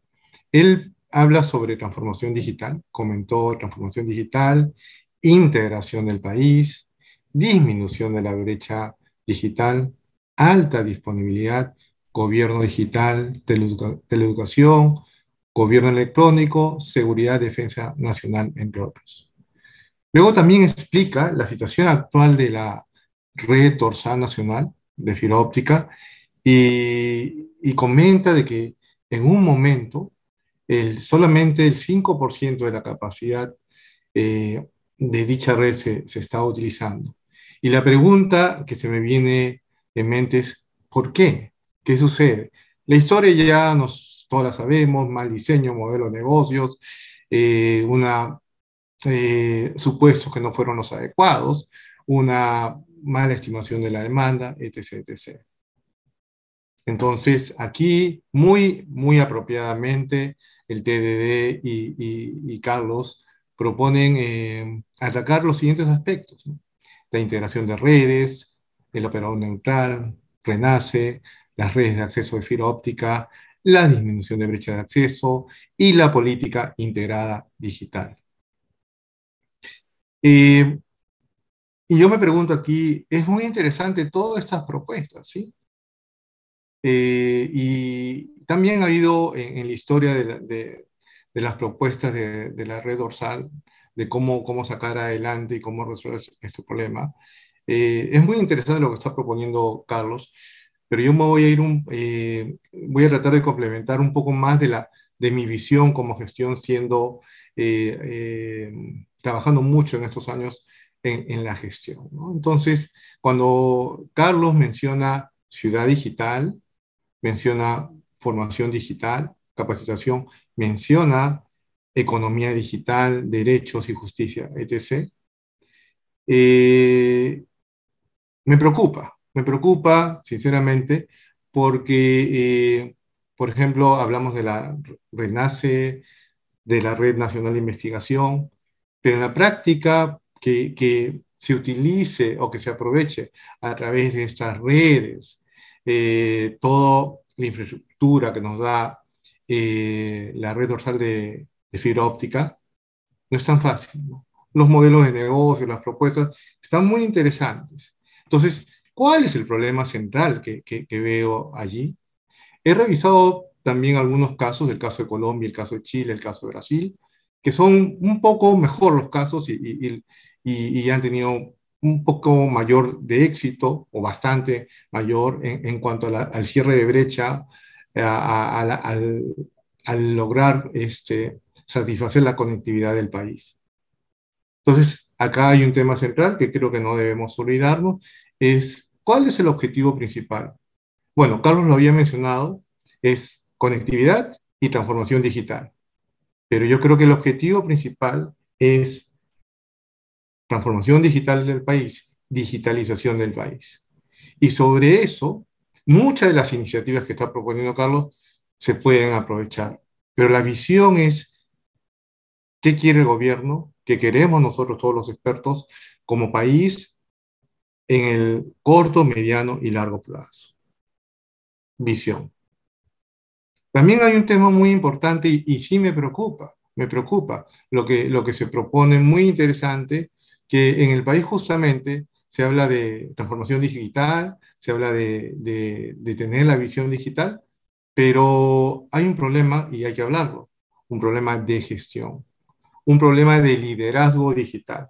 Él habla sobre transformación digital, comentó transformación digital, integración del país, disminución de la brecha digital, alta disponibilidad, gobierno digital, teleeducación, gobierno electrónico, seguridad, defensa nacional, entre otros. Luego también explica la situación actual de la red dorsal nacional de fibra óptica y comenta de que en un momento solamente el 5% de la capacidad de dicha red se está utilizando. Y la pregunta que se me viene en mente es, ¿por qué? ¿Qué sucede? La historia ya todos la sabemos: mal diseño, modelo de negocios, supuestos que no fueron los adecuados, una mala estimación de la demanda, etc., etc. Entonces, aquí, muy apropiadamente, el TDD y Carlos proponen atacar los siguientes aspectos, ¿no? La integración de redes, el operador neutral, RENACE, las redes de acceso de fibra óptica, la disminución de brecha de acceso y la política integrada digital. Y yo me pregunto aquí, es muy interesante todas estas propuestas, ¿sí? Y también ha habido en la historia de las propuestas de la red dorsal, de cómo sacar adelante y cómo resolver este problema. Es muy interesante lo que está proponiendo Carlos, pero yo me voy a voy a tratar de complementar un poco más de mi visión como gestión, trabajando mucho en estos años en la gestión, ¿no? Entonces, cuando Carlos menciona ciudad digital, menciona formación digital, capacitación, menciona economía digital, derechos y justicia, etc. me preocupa sinceramente porque, por ejemplo, hablamos de la RENACE, de la Red Nacional de Investigación, pero en la práctica que se utilice o que se aproveche a través de estas redes toda la infraestructura que nos da la red dorsal de fibra óptica, no es tan fácil, ¿no? Los modelos de negocio, las propuestas, están muy interesantes. Entonces, ¿cuál es el problema central que veo allí? He revisado también algunos casos, el caso de Colombia, el caso de Chile, el caso de Brasil, que son un poco mejor los casos y han tenido un poco mayor de éxito, o bastante mayor, en cuanto al cierre de brecha, al lograr satisfacer la conectividad del país. Entonces, acá hay un tema central que creo que no debemos olvidarnos, es ¿cuál es el objetivo principal? Bueno, Carlos lo había mencionado, es conectividad y transformación digital. Pero yo creo que el objetivo principal es transformación digital del país, digitalización del país. Y sobre eso, muchas de las iniciativas que está proponiendo Carlos se pueden aprovechar. Pero la visión es qué quiere el gobierno, qué queremos nosotros todos los expertos como país en el corto, mediano y largo plazo. Visión. También hay un tema muy importante y sí me preocupa lo que se propone, muy interesante, que en el país justamente se habla de transformación digital, se habla de tener la visión digital, pero hay un problema y hay que hablarlo, un problema de gestión, un problema de liderazgo digital.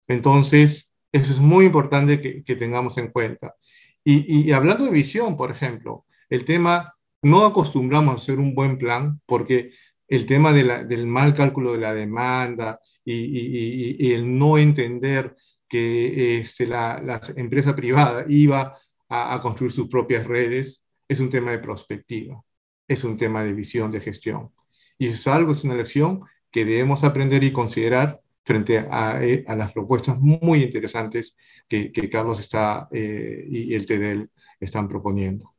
Entonces, eso es muy importante que tengamos en cuenta. Y hablando de visión, por ejemplo, el tema, no acostumbramos a hacer un buen plan porque el tema del mal cálculo de la demanda y el no entender que la empresa privada iba a construir sus propias redes, es un tema de perspectiva, es un tema de visión, de gestión. Y eso es algo, es una lección que debemos aprender y considerar frente a las propuestas muy interesantes que Carlos y el TEDEL están proponiendo.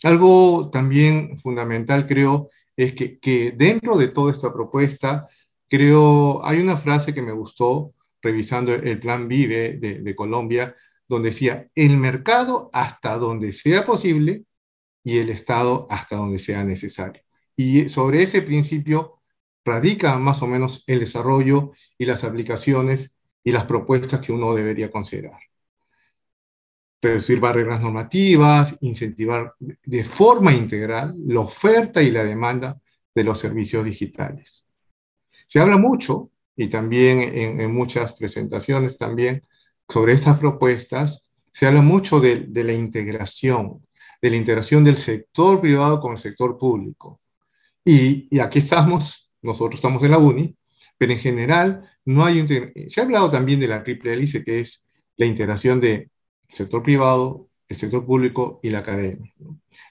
Algo también fundamental, creo, es que dentro de toda esta propuesta, creo, hay una frase que me gustó revisando el Plan Vive de Colombia, donde decía, el mercado hasta donde sea posible y el Estado hasta donde sea necesario. Y sobre ese principio radica más o menos el desarrollo y las aplicaciones y las propuestas que uno debería considerar. Reducir barreras normativas, incentivar de forma integral la oferta y la demanda de los servicios digitales. Se habla mucho, y también en muchas presentaciones también, sobre estas propuestas, se habla mucho de la integración del sector privado con el sector público. Y aquí estamos, nosotros estamos en la UNI, pero en general no hay se ha hablado también de la triple hélice, que es la integración del sector privado, el sector público y la academia.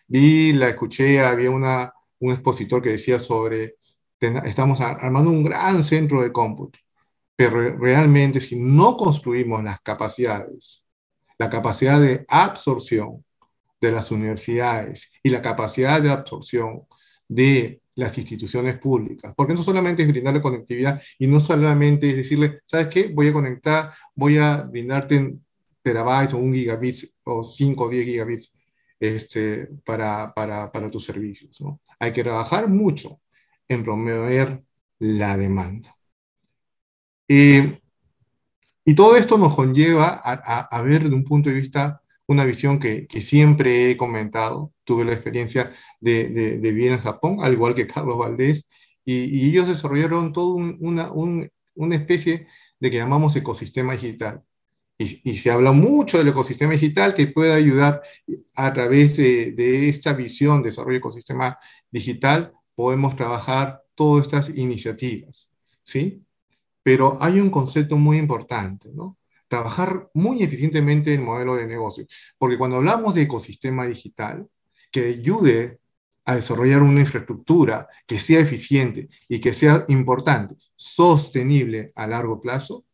Escuché, había un expositor que decía sobre, estamos armando un gran centro de cómputo, pero realmente si no construimos las capacidades, la capacidad de absorción de las universidades y la capacidad de absorción de las instituciones públicas, porque no solamente es brindarle conectividad y no solamente es decirle, ¿sabes qué? Voy a brindarte terabytes o 1 gigabit o 5 o 10 gigabits para tus servicios, ¿no? Hay que trabajar mucho en promover la demanda. Y todo esto nos conlleva a ver de un punto de vista, una visión que siempre he comentado. Tuve la experiencia de vivir en Japón, al igual que Carlos Valdés, y ellos desarrollaron toda una especie de que llamamos ecosistema digital. Y se habla mucho del ecosistema digital que puede ayudar a través de esta visión de desarrollo de ecosistema digital, podemos trabajar todas estas iniciativas, ¿sí? Pero hay un concepto muy importante, ¿no? Trabajar muy eficientemente el modelo de negocio, porque cuando hablamos de ecosistema digital, que ayude a desarrollar una infraestructura que sea eficiente y que sea importante, sostenible a largo plazo,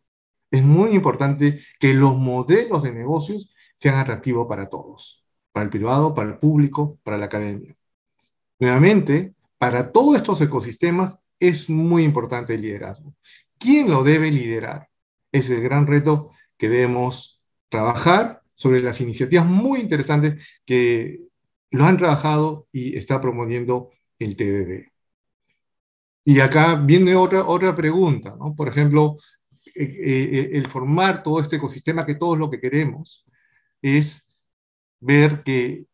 Es muy importante que los modelos de negocios sean atractivos para todos, para el privado, para el público, para la academia. Nuevamente, para todos estos ecosistemas es muy importante el liderazgo. ¿Quién lo debe liderar? Es el gran reto que debemos trabajar sobre las iniciativas muy interesantes que lo han trabajado y está promoviendo el TDD. Y acá viene otra pregunta, ¿no? Por ejemplo, el formar todo este ecosistema, que todos lo que queremos es ver que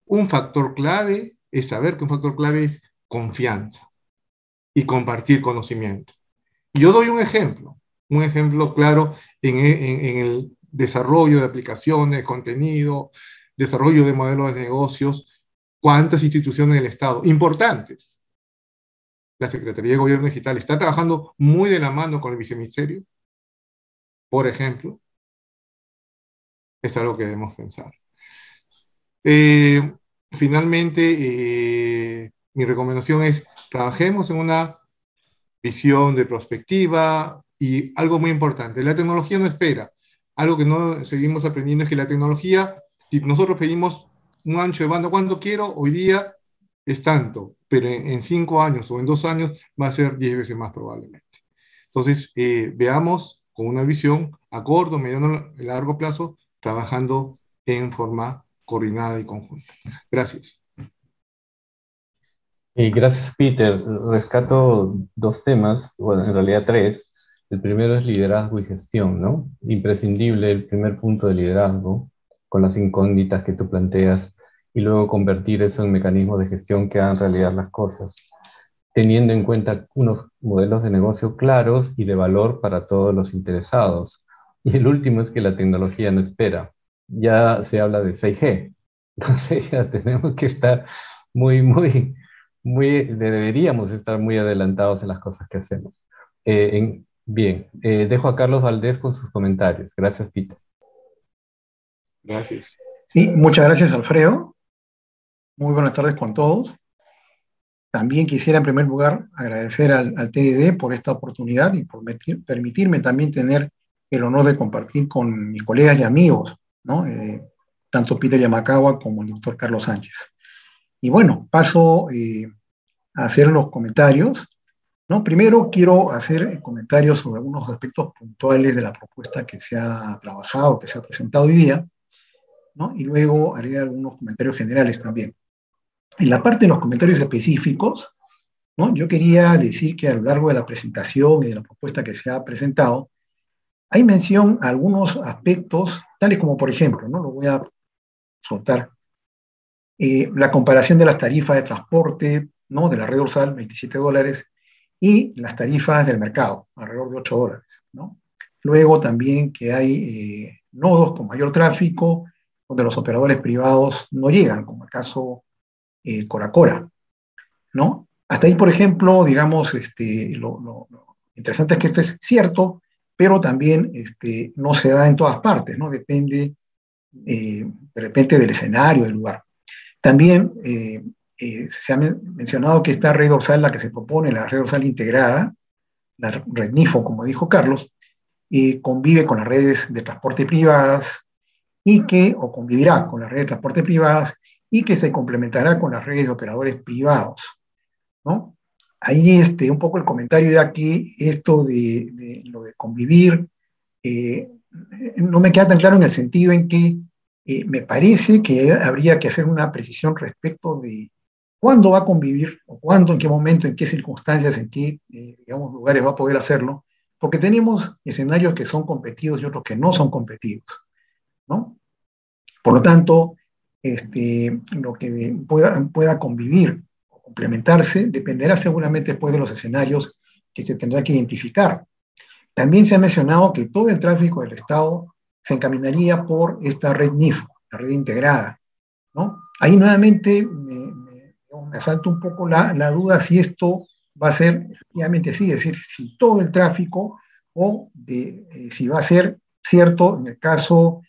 un factor clave es saber que un factor clave es confianza y compartir conocimiento. Y yo doy un ejemplo claro en el desarrollo de aplicaciones, contenido, desarrollo de modelos de negocios. ¿Cuántas instituciones del Estado importantes? La Secretaría de Gobierno Digital está trabajando muy de la mano con el Viceministerio, por ejemplo. Es algo que debemos pensar. Finalmente, mi recomendación es trabajemos en una visión de prospectiva y algo muy importante, la tecnología no espera. Algo que no seguimos aprendiendo es que la tecnología, si nosotros pedimos un ancho de banda, ¿cuánto quiero? Hoy día es tanto, pero en 5 años o en 2 años va a ser 10 veces más probablemente. Entonces, veamos con una visión a corto, mediano y largo plazo, trabajando en forma coordinada y conjunta. Gracias. Gracias, Peter. Rescato 2 temas, bueno, en realidad 3. El primero es liderazgo y gestión, ¿no? Imprescindible el primer punto de liderazgo, con las incógnitas que tú planteas, y luego convertir eso en mecanismos de gestión que hagan realidad las cosas, teniendo en cuenta unos modelos de negocio claros y de valor para todos los interesados. Y el último es que la tecnología no espera. Ya se habla de 6G, entonces ya tenemos que estar deberíamos estar muy adelantados en las cosas que hacemos. Bien, dejo a Carlos Valdés con sus comentarios. Gracias, Peter. Gracias. Sí, muchas gracias, Alfredo. Muy buenas tardes con todos. También quisiera en primer lugar agradecer al TDD por esta oportunidad y por permitirme también tener el honor de compartir con mis colegas y amigos, ¿no? Tanto Peter Yamakawa como el doctor Carlos Sánchez. Y bueno, paso a hacer los comentarios, ¿no? Primero quiero hacer comentarios sobre algunos aspectos puntuales de la propuesta que se ha trabajado, que se ha presentado hoy día, ¿no? Y luego haré algunos comentarios generales también. En la parte de los comentarios específicos, ¿no? Yo quería decir que a lo largo de la presentación y de la propuesta que se ha presentado, hay mención a algunos aspectos, tales como, por ejemplo, ¿no? Lo voy a soltar, la comparación de las tarifas de transporte, ¿no? De la red dorsal, $27, y las tarifas del mercado, alrededor de $8, ¿no? Luego también que hay nodos con mayor tráfico, donde los operadores privados no llegan, como el caso Cora, ¿no? Hasta ahí, por ejemplo, digamos, lo interesante es que esto es cierto, pero también no se da en todas partes, ¿no? Depende de repente del escenario, del lugar. También se ha mencionado que esta red dorsal, la que se propone, la red dorsal integrada, la red NIFO, como dijo Carlos, convive con las redes de transporte privadas o convivirá con las redes de transporte privadas y que se complementará con las redes de operadores privados, ¿no? Ahí un poco el comentario era que esto de lo de convivir no me queda tan claro en el sentido en que me parece que habría que hacer una precisión respecto de cuándo va a convivir, o cuándo, en qué momento, en qué circunstancias, en qué digamos, lugares va a poder hacerlo, porque tenemos escenarios que son competidos y otros que no son competidos, ¿no? Por lo tanto, lo que pueda convivir o complementarse dependerá seguramente después de los escenarios que se tendrá que identificar. También se ha mencionado que todo el tráfico del Estado se encaminaría por esta red NIFO, la red integrada, ¿no? Ahí nuevamente me asalta un poco la duda si esto va a ser efectivamente así, es decir, si todo el tráfico o si va a ser cierto en el caso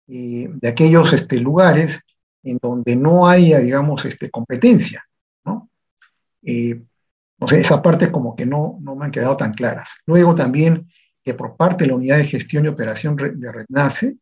de aquellos lugares en donde no haya, digamos, competencia, ¿no? No sé, esa parte como que no me han quedado tan claras. Luego también que por parte de la Unidad de Gestión y Operación de REDNACE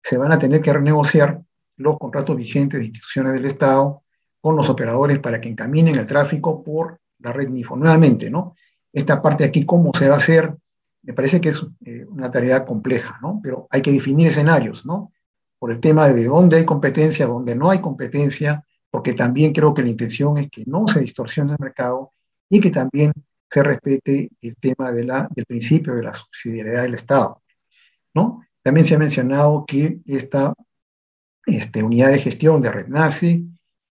se van a tener que renegociar los contratos vigentes de instituciones del Estado con los operadores para que encaminen el tráfico por la red NIFO. Nuevamente, ¿no? Esta parte de aquí, ¿cómo se va a hacer? Me parece que es una tarea compleja, ¿no? Pero hay que definir escenarios, ¿no? Por el tema de dónde hay competencia, dónde no hay competencia, porque también creo que la intención es que no se distorsione el mercado y que también se respete el tema del principio de la subsidiariedad del Estado, ¿no? También se ha mencionado que esta unidad de gestión de REDNACE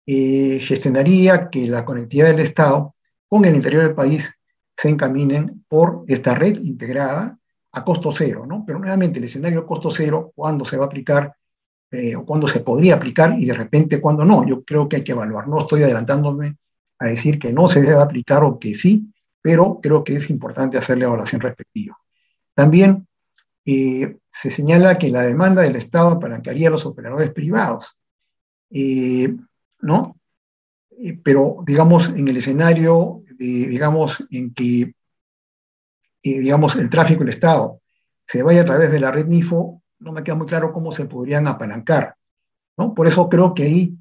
gestionaría que la conectividad del Estado con el interior del país se encaminen por esta red integrada a costo cero, ¿no? Pero nuevamente el escenario a costo cero, ¿cuándo se va a aplicar o cuándo se podría aplicar y de repente cuándo no? Yo creo que hay que evaluar. No estoy adelantándome a decir que no se debe aplicar o que sí, pero creo que es importante hacer la evaluación respectiva. También se señala que la demanda del Estado apalancaría a los operadores privados, ¿no? Pero, digamos, en el escenario, digamos, en que, digamos, el tráfico del Estado se vaya a través de la red NIFO, no me queda muy claro cómo se podrían apalancar, ¿no? Por eso creo que ahí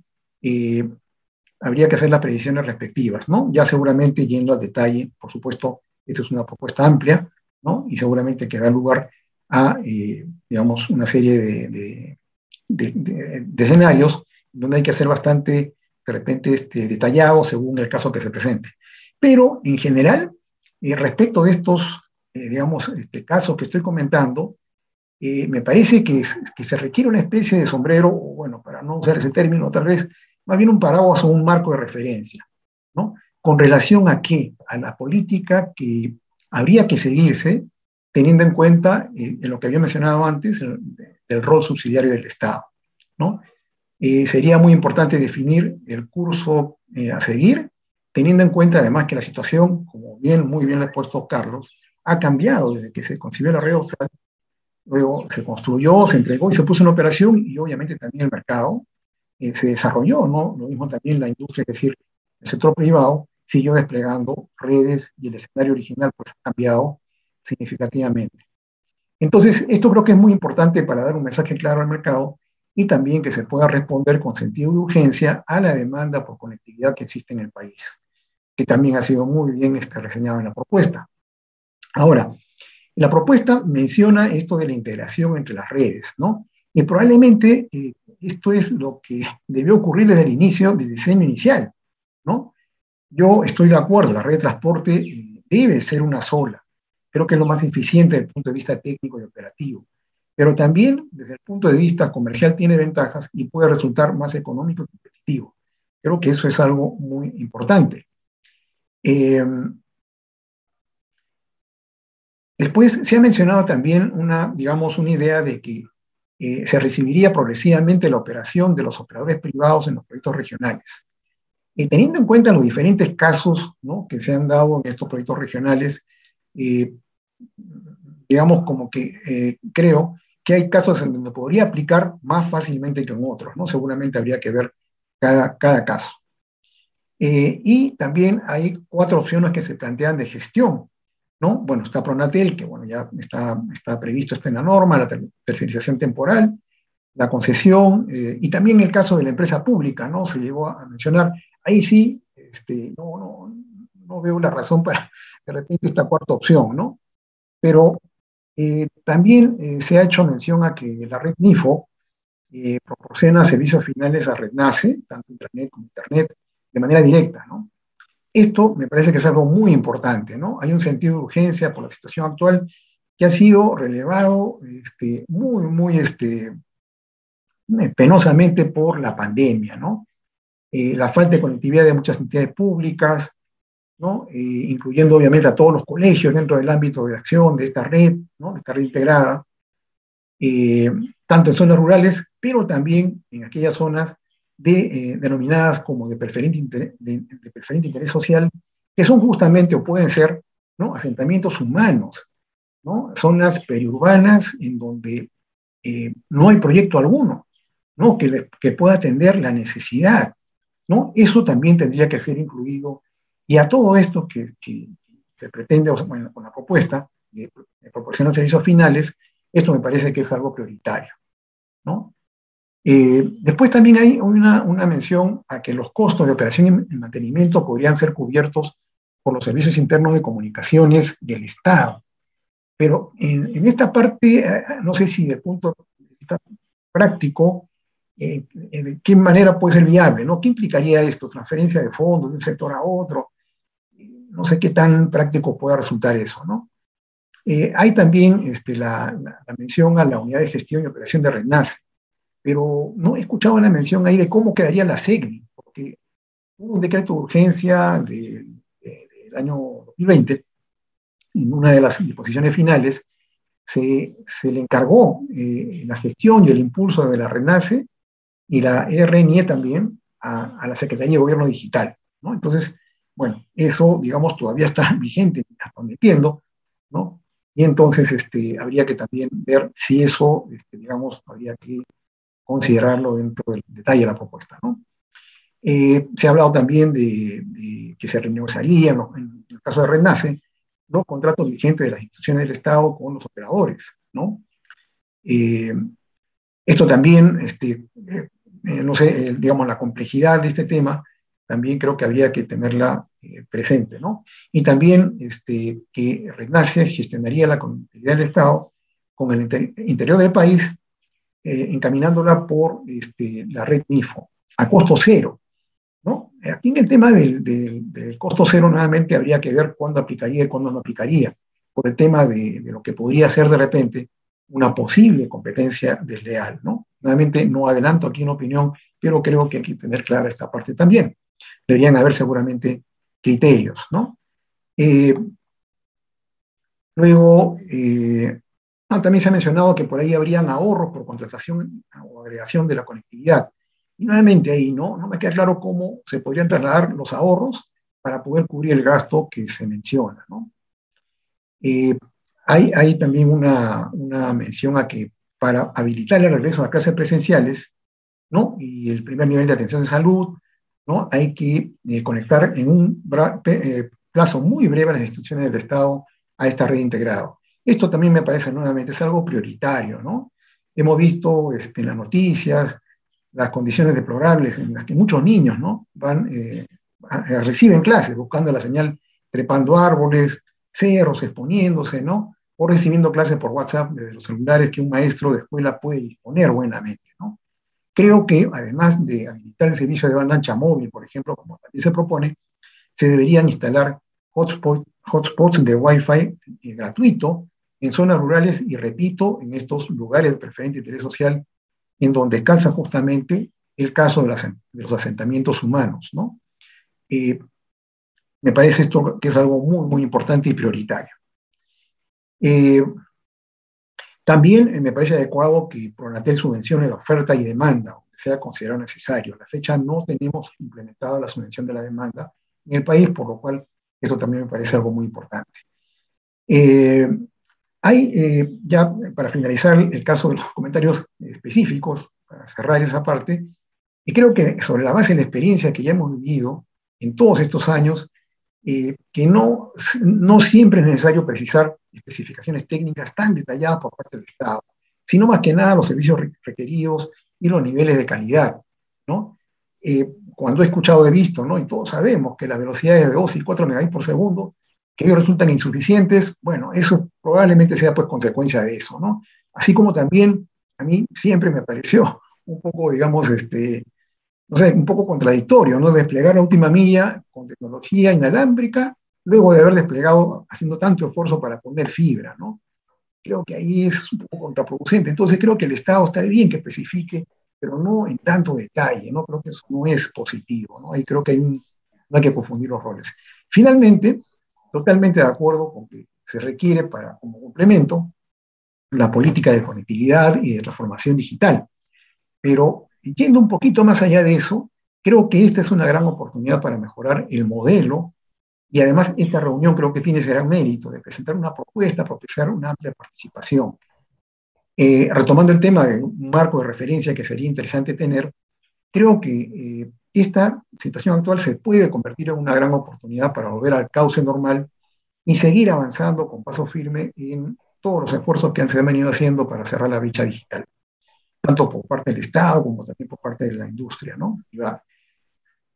habría que hacer las predicciones respectivas, ¿no? Ya seguramente yendo al detalle, por supuesto, esta es una propuesta amplia, ¿no? Y seguramente que da lugar a, digamos, una serie de escenarios donde hay que hacer bastante, de repente, detallado según el caso que se presente. Pero, en general, respecto de estos, digamos, casos que estoy comentando, me parece que se requiere una especie de sombrero, o bueno, para no usar ese término, tal vez, más bien un paraguas o un marco de referencia, ¿no? ¿Con relación a qué? A la política que habría que seguirse, teniendo en cuenta en lo que había mencionado antes, el rol subsidiario del Estado, ¿no? Sería muy importante definir el curso a seguir, teniendo en cuenta además que la situación, como muy bien le ha puesto Carlos, ha cambiado desde que se concibió la red austral, luego se construyó, se entregó y se puso en operación, y obviamente también el mercado se desarrolló, ¿no? Lo mismo también la industria, es decir, el sector privado siguió desplegando redes y el escenario original pues ha cambiado significativamente. Entonces, esto creo que es muy importante para dar un mensaje claro al mercado y también que se pueda responder con sentido de urgencia a la demanda por conectividad que existe en el país, que también ha sido muy bien reseñado en la propuesta. Ahora, la propuesta menciona esto de la integración entre las redes, ¿no? Y probablemente esto es lo que debió ocurrir desde el inicio, del diseño inicial, ¿no? Yo estoy de acuerdo, la red de transporte debe ser una sola. Creo que es lo más eficiente desde el punto de vista técnico y operativo. Pero también desde el punto de vista comercial tiene ventajas y puede resultar más económico y competitivo. Creo que eso es algo muy importante. Después se ha mencionado también digamos, una idea de que se recibiría progresivamente la operación de los operadores privados en los proyectos regionales. Teniendo en cuenta los diferentes casos, ¿no?, que se han dado en estos proyectos regionales, digamos como que creo que hay casos en donde podría aplicar más fácilmente que en otros, ¿no? Seguramente habría que ver cada caso. Y también hay 4 opciones que se plantean de gestión, ¿no? Bueno, está Pronatel, que bueno, ya está previsto, está en la norma, la tercerización temporal, la concesión, y también el caso de la empresa pública, ¿no? Se llegó a mencionar. Ahí sí, no veo la razón para de repente esta 4ª opción, ¿no? Pero también se ha hecho mención a que la red NIFO proporciona servicios finales a REDNACE, tanto Internet como Internet, de manera directa, ¿no? Esto me parece que es algo muy importante, ¿no? Hay un sentido de urgencia por la situación actual que ha sido relevado muy penosamente por la pandemia, ¿no? La falta de conectividad de muchas entidades públicas, ¿no? Incluyendo obviamente a todos los colegios dentro del ámbito de acción de esta red, ¿no?, de esta red integrada, tanto en zonas rurales, pero también en aquellas zonas denominadas como de preferente interés social, que son justamente o pueden ser, ¿no?, asentamientos humanos, ¿no?, zonas periurbanas en donde no hay proyecto alguno, ¿no?, que pueda atender la necesidad, ¿no? Eso también tendría que ser incluido. Y a todo esto que se pretende, bueno, con la propuesta, proporcionan servicios finales, esto me parece que es algo prioritario, ¿no? Después también hay una mención a que los costos de operación y mantenimiento podrían ser cubiertos por los servicios internos de comunicaciones del Estado. Pero en esta parte, no sé si desde el punto de vista práctico, de qué manera puede ser viable, ¿no? ¿Qué implicaría esto? Transferencia de fondos de un sector a otro. No sé qué tan práctico pueda resultar eso, ¿no? Hay también la mención a la unidad de gestión y operación de RENACE, pero no he escuchado la mención ahí de cómo quedaría la SECNI, porque hubo un decreto de urgencia del año 2020, en una de las disposiciones finales, se le encargó la gestión y el impulso de la RENACE y la RNIE también a la Secretaría de Gobierno Digital, ¿no? Entonces, bueno, eso, digamos, todavía está vigente, hasta donde entiendo, ¿no? Y entonces habría que también ver si eso, digamos, habría que considerarlo dentro del detalle de la propuesta, ¿no? Se ha hablado también de que se renegociarían, en el caso de RENACE, los contratos vigentes de las instituciones del Estado con los operadores, ¿no? Esto también, no sé, digamos, la complejidad de este tema, también creo que habría que tenerla presente, ¿no? Y también que RENACE gestionaría la conectividad del Estado con el interior del país, encaminándola por la red MIFO, a costo cero, ¿no? Aquí en el tema del costo cero, nuevamente habría que ver cuándo aplicaría y cuándo no aplicaría, por el tema de lo que podría ser de repente una posible competencia desleal, ¿no? Nuevamente no adelanto aquí una opinión, pero creo que hay que tener clara esta parte también. Deberían haber seguramente criterios, ¿no? Luego, también se ha mencionado que por ahí habrían ahorros por contratación o agregación de la conectividad. Y nuevamente ahí no me queda claro cómo se podrían trasladar los ahorros para poder cubrir el gasto que se menciona, ¿no? Hay también una mención a que para habilitar el regreso a clases presenciales, ¿no? Y el primer nivel de atención de salud, ¿no? Hay que conectar en un plazo muy breve a las instituciones del Estado a esta red integrada. Esto también me parece nuevamente es algo prioritario, ¿no? Hemos visto en las noticias las condiciones deplorables en las que muchos niños, ¿no? Reciben clases buscando la señal, trepando árboles, cerros, exponiéndose, ¿no? O recibiendo clases por WhatsApp desde los celulares que un maestro de escuela puede disponer buenamente, ¿no? Creo que además de habilitar el servicio de banda ancha móvil, por ejemplo, como también se propone, se deberían instalar hotspots de Wi-Fi gratuito en zonas rurales y, repito, en estos lugares de preferente interés social en donde calza justamente el caso de los asentamientos humanos, ¿no? Me parece esto que es algo muy, muy importante y prioritario. También me parece adecuado que Pronatel subvencione la oferta y demanda, donde sea considerado necesario. A la fecha no tenemos implementada la subvención de la demanda en el país, por lo cual eso también me parece algo muy importante. Ya para finalizar el caso de los comentarios específicos, para cerrar esa parte, y creo que sobre la base de la experiencia que ya hemos vivido en todos estos años, que no siempre es necesario precisar especificaciones técnicas tan detalladas por parte del Estado, sino más que nada los servicios requeridos y los niveles de calidad, ¿no? Cuando he escuchado, he visto, ¿no? Y todos sabemos que las velocidades de 2 y 4 megabits por segundo, que ellos resultan insuficientes, bueno, eso probablemente sea pues consecuencia de eso, ¿no? Así como también a mí siempre me pareció un poco, digamos, no sé, un poco contradictorio, ¿no? Desplegar la última milla con tecnología inalámbrica, luego de haber desplegado, haciendo tanto esfuerzo para poner fibra, ¿no? Creo que ahí es un poco contraproducente. Entonces creo que el Estado está bien que especifique, pero no en tanto detalle, ¿no? Creo que eso no es positivo, ¿no? Ahí creo que no hay que confundir los roles. Finalmente, totalmente de acuerdo con que se requiere como complemento la política de conectividad y de transformación digital. Pero yendo un poquito más allá de eso, creo que esta es una gran oportunidad para mejorar el modelo y además esta reunión creo que tiene ese gran mérito de presentar una propuesta, propiciar una amplia participación. Retomando el tema de un marco de referencia que sería interesante tener, creo que esta situación actual se puede convertir en una gran oportunidad para volver al cauce normal y seguir avanzando con paso firme en todos los esfuerzos que se han venido haciendo para cerrar la brecha digital, tanto por parte del Estado como también por parte de la industria, ¿no?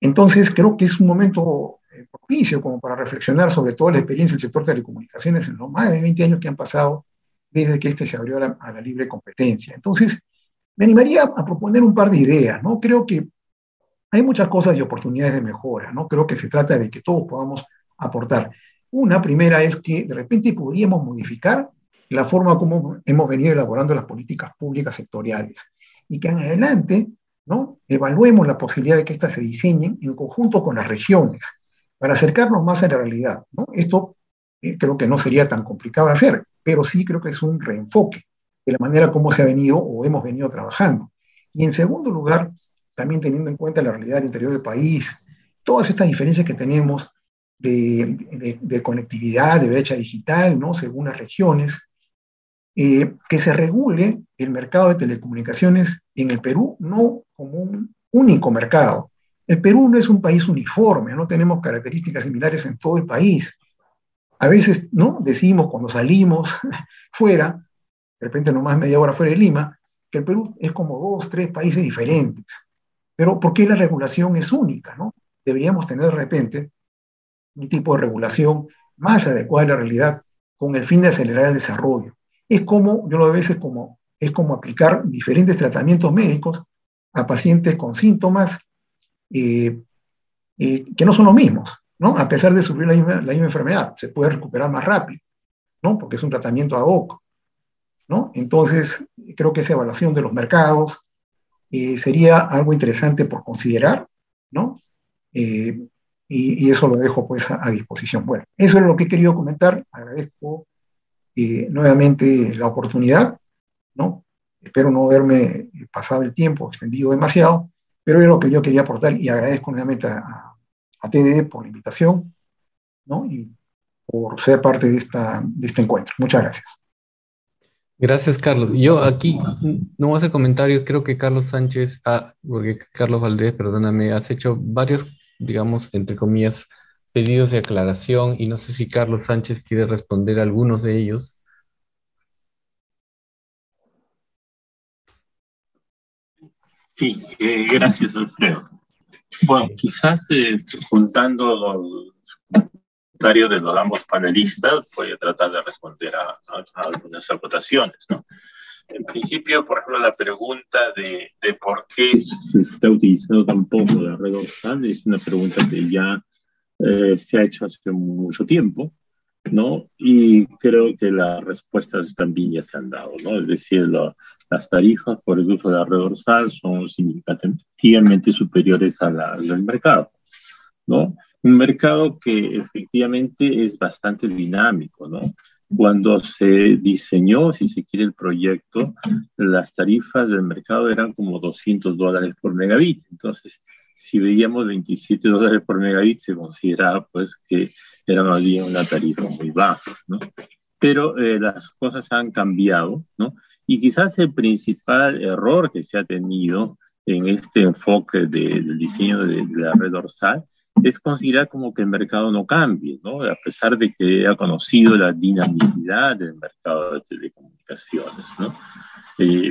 Entonces, creo que es un momento propicio como para reflexionar sobre toda la experiencia del sector de telecomunicaciones en los más de 20 años que han pasado desde que se abrió a la libre competencia. Entonces, me animaría a proponer un par de ideas, ¿no? Creo que hay muchas cosas y oportunidades de mejora, ¿no? Creo que se trata de que todos podamos aportar. Una primera es que de repente podríamos modificar la forma como hemos venido elaborando las políticas públicas sectoriales y que en adelante, ¿no?, evaluemos la posibilidad de que éstas se diseñen en conjunto con las regiones para acercarnos más a la realidad, ¿no? Esto creo que no sería tan complicado de hacer, pero sí creo que es un reenfoque de la manera como se ha venido o hemos venido trabajando. Y en segundo lugar, también teniendo en cuenta la realidad del interior del país, todas estas diferencias que tenemos de conectividad, de brecha digital, ¿no?, según las regiones, que se regule el mercado de telecomunicaciones en el Perú no como un único mercado. El Perú no es un país uniforme, no tenemos características similares en todo el país. A veces, ¿no?, decimos cuando salimos fuera, de repente nomás media hora fuera de Lima, que el Perú es como 2, 3 países diferentes. Pero ¿por qué la regulación es única, ¿no? Deberíamos tener de repente un tipo de regulación más adecuada a la realidad con el fin de acelerar el desarrollo. Es como, yo lo veo a veces como, es como aplicar diferentes tratamientos médicos a pacientes con síntomas que no son los mismos, ¿no? A pesar de sufrir la misma enfermedad, se puede recuperar más rápido, ¿no? Porque es un tratamiento ad hoc, ¿no? Entonces, creo que esa evaluación de los mercados sería algo interesante por considerar, ¿no? Y eso lo dejo pues a disposición. Bueno, eso es lo que he querido comentar. Agradezco nuevamente la oportunidad, ¿no? Espero no haberme pasado el tiempo, extendido demasiado, pero es lo que yo quería aportar y agradezco nuevamente a TDD por la invitación, ¿no?, y por ser parte de este encuentro. Muchas gracias. Gracias, Carlos. Yo aquí no voy a hacer comentarios, creo que Carlos Sánchez, porque Carlos Valdés, perdóname, has hecho varios, digamos, entre comillas, pedidos de aclaración y no sé si Carlos Sánchez quiere responder a algunos de ellos. Sí, gracias, Alfredo. Bueno, quizás juntando los comentarios de los ambos panelistas, voy a tratar de responder a algunas acotaciones, ¿no? En principio, por ejemplo, la pregunta de por qué se está utilizando tan poco la red dorsal es una pregunta que ya se ha hecho hace mucho tiempo, ¿no? Y creo que las respuestas también ya se han dado, ¿no? Es decir, las tarifas por el uso de la red dorsal son significativamente superiores a las del mercado, ¿no? Un mercado que efectivamente es bastante dinámico, ¿no? Cuando se diseñó, si se quiere, el proyecto, las tarifas del mercado eran como $200 por megabit. Entonces, si veíamos $27 por megabit, se consideraba pues que era más bien una tarifa muy baja, ¿no? Pero las cosas han cambiado, ¿no? Y quizás el principal error que se ha tenido en este enfoque del diseño de la red dorsal es considerar como que el mercado no cambie, ¿no? A pesar de que ha conocido la dinamicidad del mercado de telecomunicaciones, ¿no?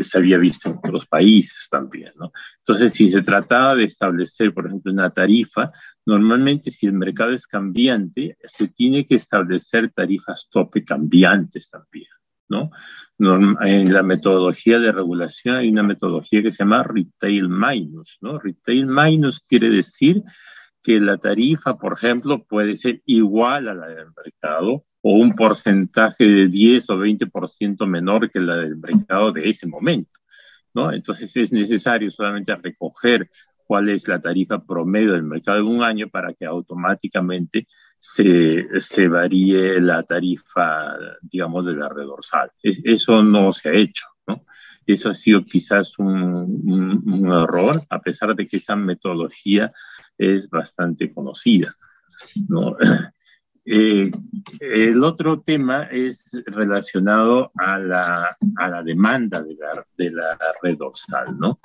Se había visto en otros países también, ¿no? Entonces, si se trataba de establecer, por ejemplo, una tarifa, normalmente si el mercado es cambiante, se tiene que establecer tarifas tope cambiantes también, ¿no? En la metodología de regulación hay una metodología que se llama retail minus, ¿no? Retail minus quiere decir que la tarifa, por ejemplo, puede ser igual a la del mercado o un porcentaje de 10 o 20% menor que la del mercado de ese momento, ¿no? Entonces es necesario solamente recoger cuál es la tarifa promedio del mercado de un año para que automáticamente se varíe la tarifa, digamos, de la red dorsal. Eso no se ha hecho, ¿no? Eso ha sido quizás un error, a pesar de que esa metodología es bastante conocida, ¿no? El otro tema es relacionado a la demanda de la red dorsal, ¿no?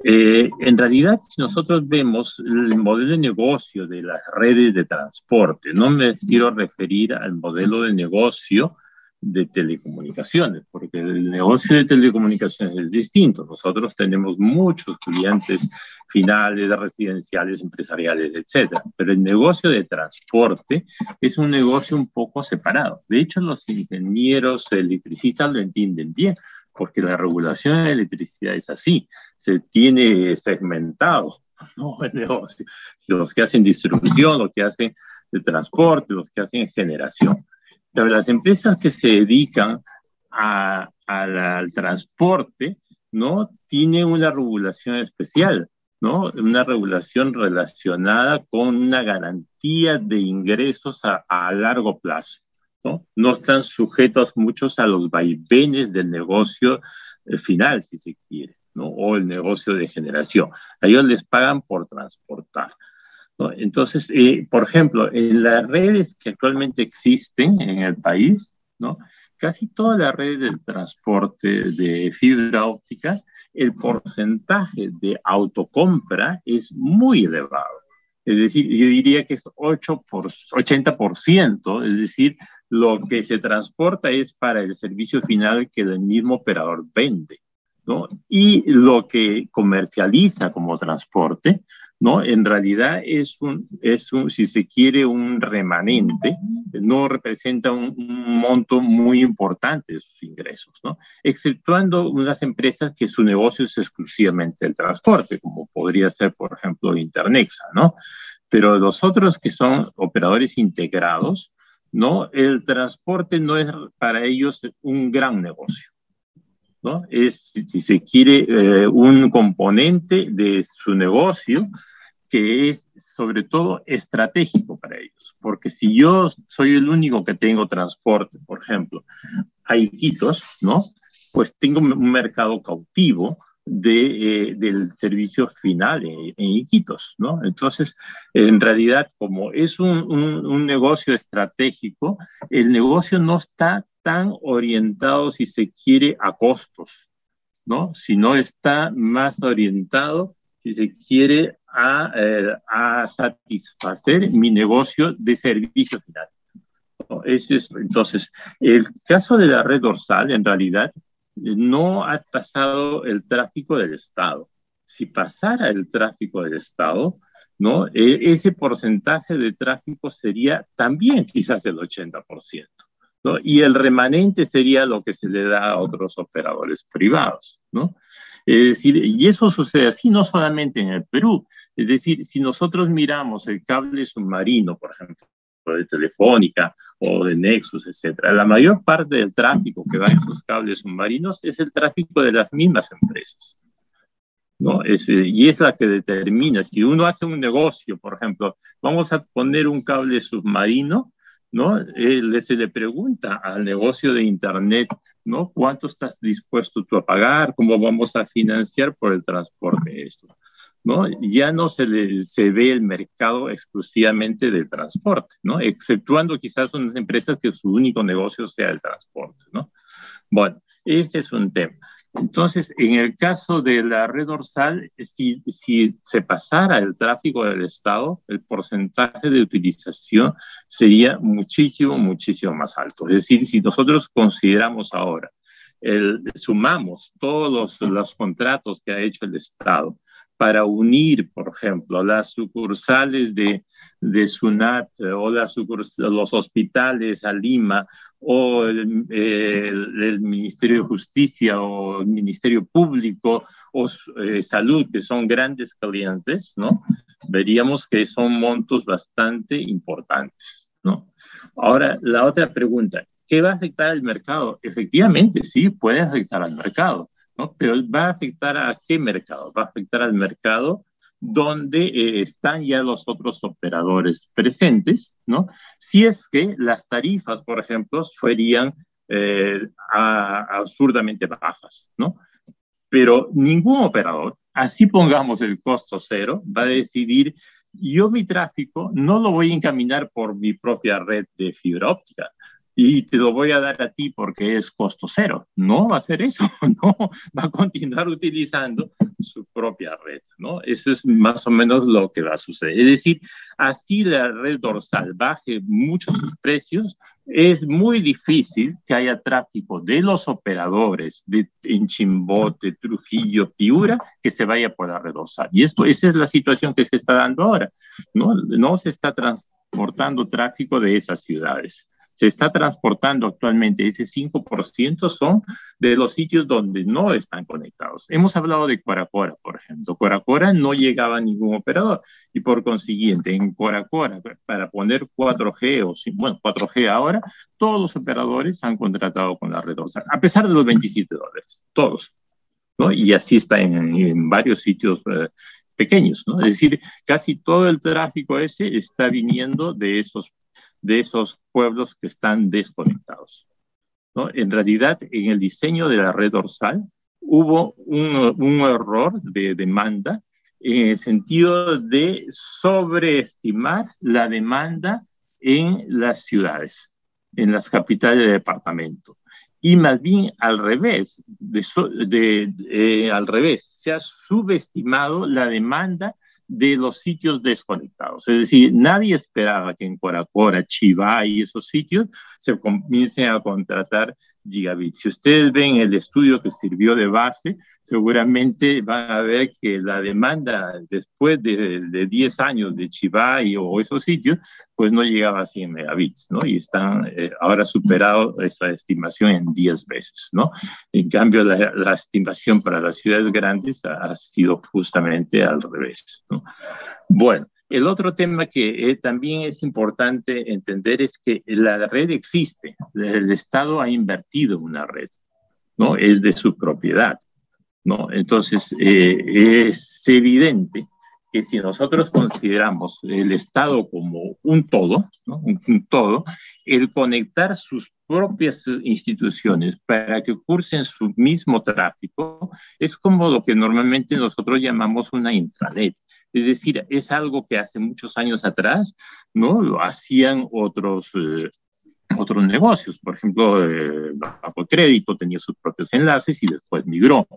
En realidad, si nosotros vemos el modelo de negocio de las redes de transporte, no me quiero referir al modelo de negocio de telecomunicaciones, porque el negocio de telecomunicaciones es distinto. Nosotros tenemos muchos clientes finales, residenciales, empresariales, etcétera. Pero el negocio de transporte es un negocio un poco separado. De hecho, los ingenieros electricistas lo entienden bien, porque la regulación de la electricidad es así. Se tiene segmentado, ¿no?, el negocio. Los que hacen distribución, los que hacen el transporte, los que hacen generación. Pero las empresas que se dedican al transporte, ¿no?, tienen una regulación especial, ¿no?, una regulación relacionada con una garantía de ingresos a largo plazo, ¿no? No están sujetos muchos a los vaivenes del negocio final, si se quiere, ¿no?, o el negocio de generación. A ellos les pagan por transportar, ¿no? Entonces, por ejemplo, en las redes que actualmente existen en el país, ¿no?, casi todas las redes del transporte de fibra óptica, el porcentaje de autocompra es muy elevado. Es decir, yo diría que es 80%, es decir, lo que se transporta es para el servicio final que el mismo operador vende, ¿no? Y lo que comercializa como transporte, ¿no?, en realidad es un, si se quiere, un remanente, no representa un monto muy importante de sus ingresos, ¿no?, exceptuando unas empresas que su negocio es exclusivamente el transporte, como podría ser, por ejemplo, Internexa, ¿no? Pero los otros que son operadores integrados, ¿no?, el transporte no es para ellos un gran negocio, ¿no? Es, si se quiere, un componente de su negocio que es sobre todo estratégico para ellos, porque si yo soy el único que tengo transporte, por ejemplo, a Iquitos, ¿no?, pues tengo un mercado cautivo del servicio final en Iquitos, ¿no? Entonces, en realidad, como es un negocio estratégico, el negocio no está tan orientado, si se quiere, a costos, ¿no?, sino está más orientado, si se quiere, a satisfacer mi negocio de servicio final, ¿no? Eso es, entonces, el caso de la red dorsal, en realidad, no ha pasado el tráfico del Estado. Si pasara el tráfico del Estado, ¿no?, ese porcentaje de tráfico sería también quizás el 80%, ¿no? Y el remanente sería lo que se le da a otros operadores privados, ¿no? Es decir, y eso sucede así no solamente en el Perú. Es decir, si nosotros miramos el cable submarino, por ejemplo, de Telefónica o de Nexus, etcétera, la mayor parte del tráfico que va en esos cables submarinos es el tráfico de las mismas empresas, ¿no? Y es la que determina. Si uno hace un negocio, por ejemplo, vamos a poner un cable submarino, ¿no?, se le pregunta al negocio de Internet, ¿no?, ¿cuánto estás dispuesto tú a pagar? ¿Cómo vamos a financiar por el transporte de esto? ¿No? Ya no se ve el mercado exclusivamente del transporte, ¿no?, exceptuando quizás unas empresas que su único negocio sea el transporte, ¿no? Bueno, este es un tema. Entonces, en el caso de la red dorsal, si se pasara el tráfico del Estado, el porcentaje de utilización sería muchísimo, muchísimo más alto. Es decir, si nosotros consideramos ahora, sumamos todos los contratos que ha hecho el Estado para unir, por ejemplo, las sucursales de SUNAT o los hospitales a Lima o el Ministerio de Justicia o el Ministerio Público o Salud, que son grandes clientes, ¿no?, veríamos que son montos bastante importantes, ¿no? Ahora, la otra pregunta, ¿qué va a afectar al mercado? Efectivamente, sí, puede afectar al mercado, ¿no? Pero ¿va a afectar a qué mercado? Va a afectar al mercado donde están ya los otros operadores presentes, ¿no? Si es que las tarifas, por ejemplo, fueran absurdamente bajas, ¿no? Pero ningún operador, así pongamos el costo cero, va a decidir, yo mi tráfico no lo voy a encaminar por mi propia red de fibra óptica, y te lo voy a dar a ti porque es costo cero. No va a hacer eso, no, va a continuar utilizando su propia red, ¿no? Eso es más o menos lo que va a suceder. Es decir, así la red dorsal baje mucho sus precios, es muy difícil que haya tráfico de los operadores en Chimbote, Trujillo, Piura, que se vaya por la red dorsal. Y esa es la situación que se está dando ahora, ¿no? No se está transportando tráfico de esas ciudades. Se está transportando actualmente, ese 5% son de los sitios donde no están conectados. Hemos hablado de Coracora, por ejemplo. Coracora no llegaba a ningún operador y por consiguiente en Coracora, para poner 4G o 4G ahora, todos los operadores han contratado con la red dorsal, a pesar de los $27, todos, ¿no? Y así está en varios sitios pequeños, ¿no? Es decir, casi todo el tráfico ese está viniendo de esos pueblos que están desconectados, ¿no? En realidad, en el diseño de la red dorsal hubo un error de demanda en el sentido de sobreestimar la demanda en las ciudades, en las capitales de departamento. Y más bien al revés, al revés, se ha subestimado la demanda de los sitios desconectados. Es decir, nadie esperaba que en Coracora, Chivá y esos sitios se comiencen a contratar gigabits. Si ustedes ven el estudio que sirvió de base, seguramente van a ver que la demanda después de 10 años de Chivá o esos sitios, pues no llegaba a 100 megabits, ¿no? Y están ahora superado esa estimación en 10 veces, ¿no? En cambio, la estimación para las ciudades grandes ha sido justamente al revés, ¿no? Bueno, el otro tema que también es importante entender es que la red existe. El Estado ha invertido en una red, ¿no? Es de su propiedad, ¿no? Entonces, es evidente que si nosotros consideramos el Estado como un todo, ¿no? Un todo, el conectar sus propias instituciones para que cursen su mismo tráfico es como lo que normalmente nosotros llamamos una intranet. Es decir, es algo que hace muchos años atrás, ¿no? Lo hacían otros negocios. Por ejemplo, el Banco de Crédito tenía sus propios enlaces y después migró,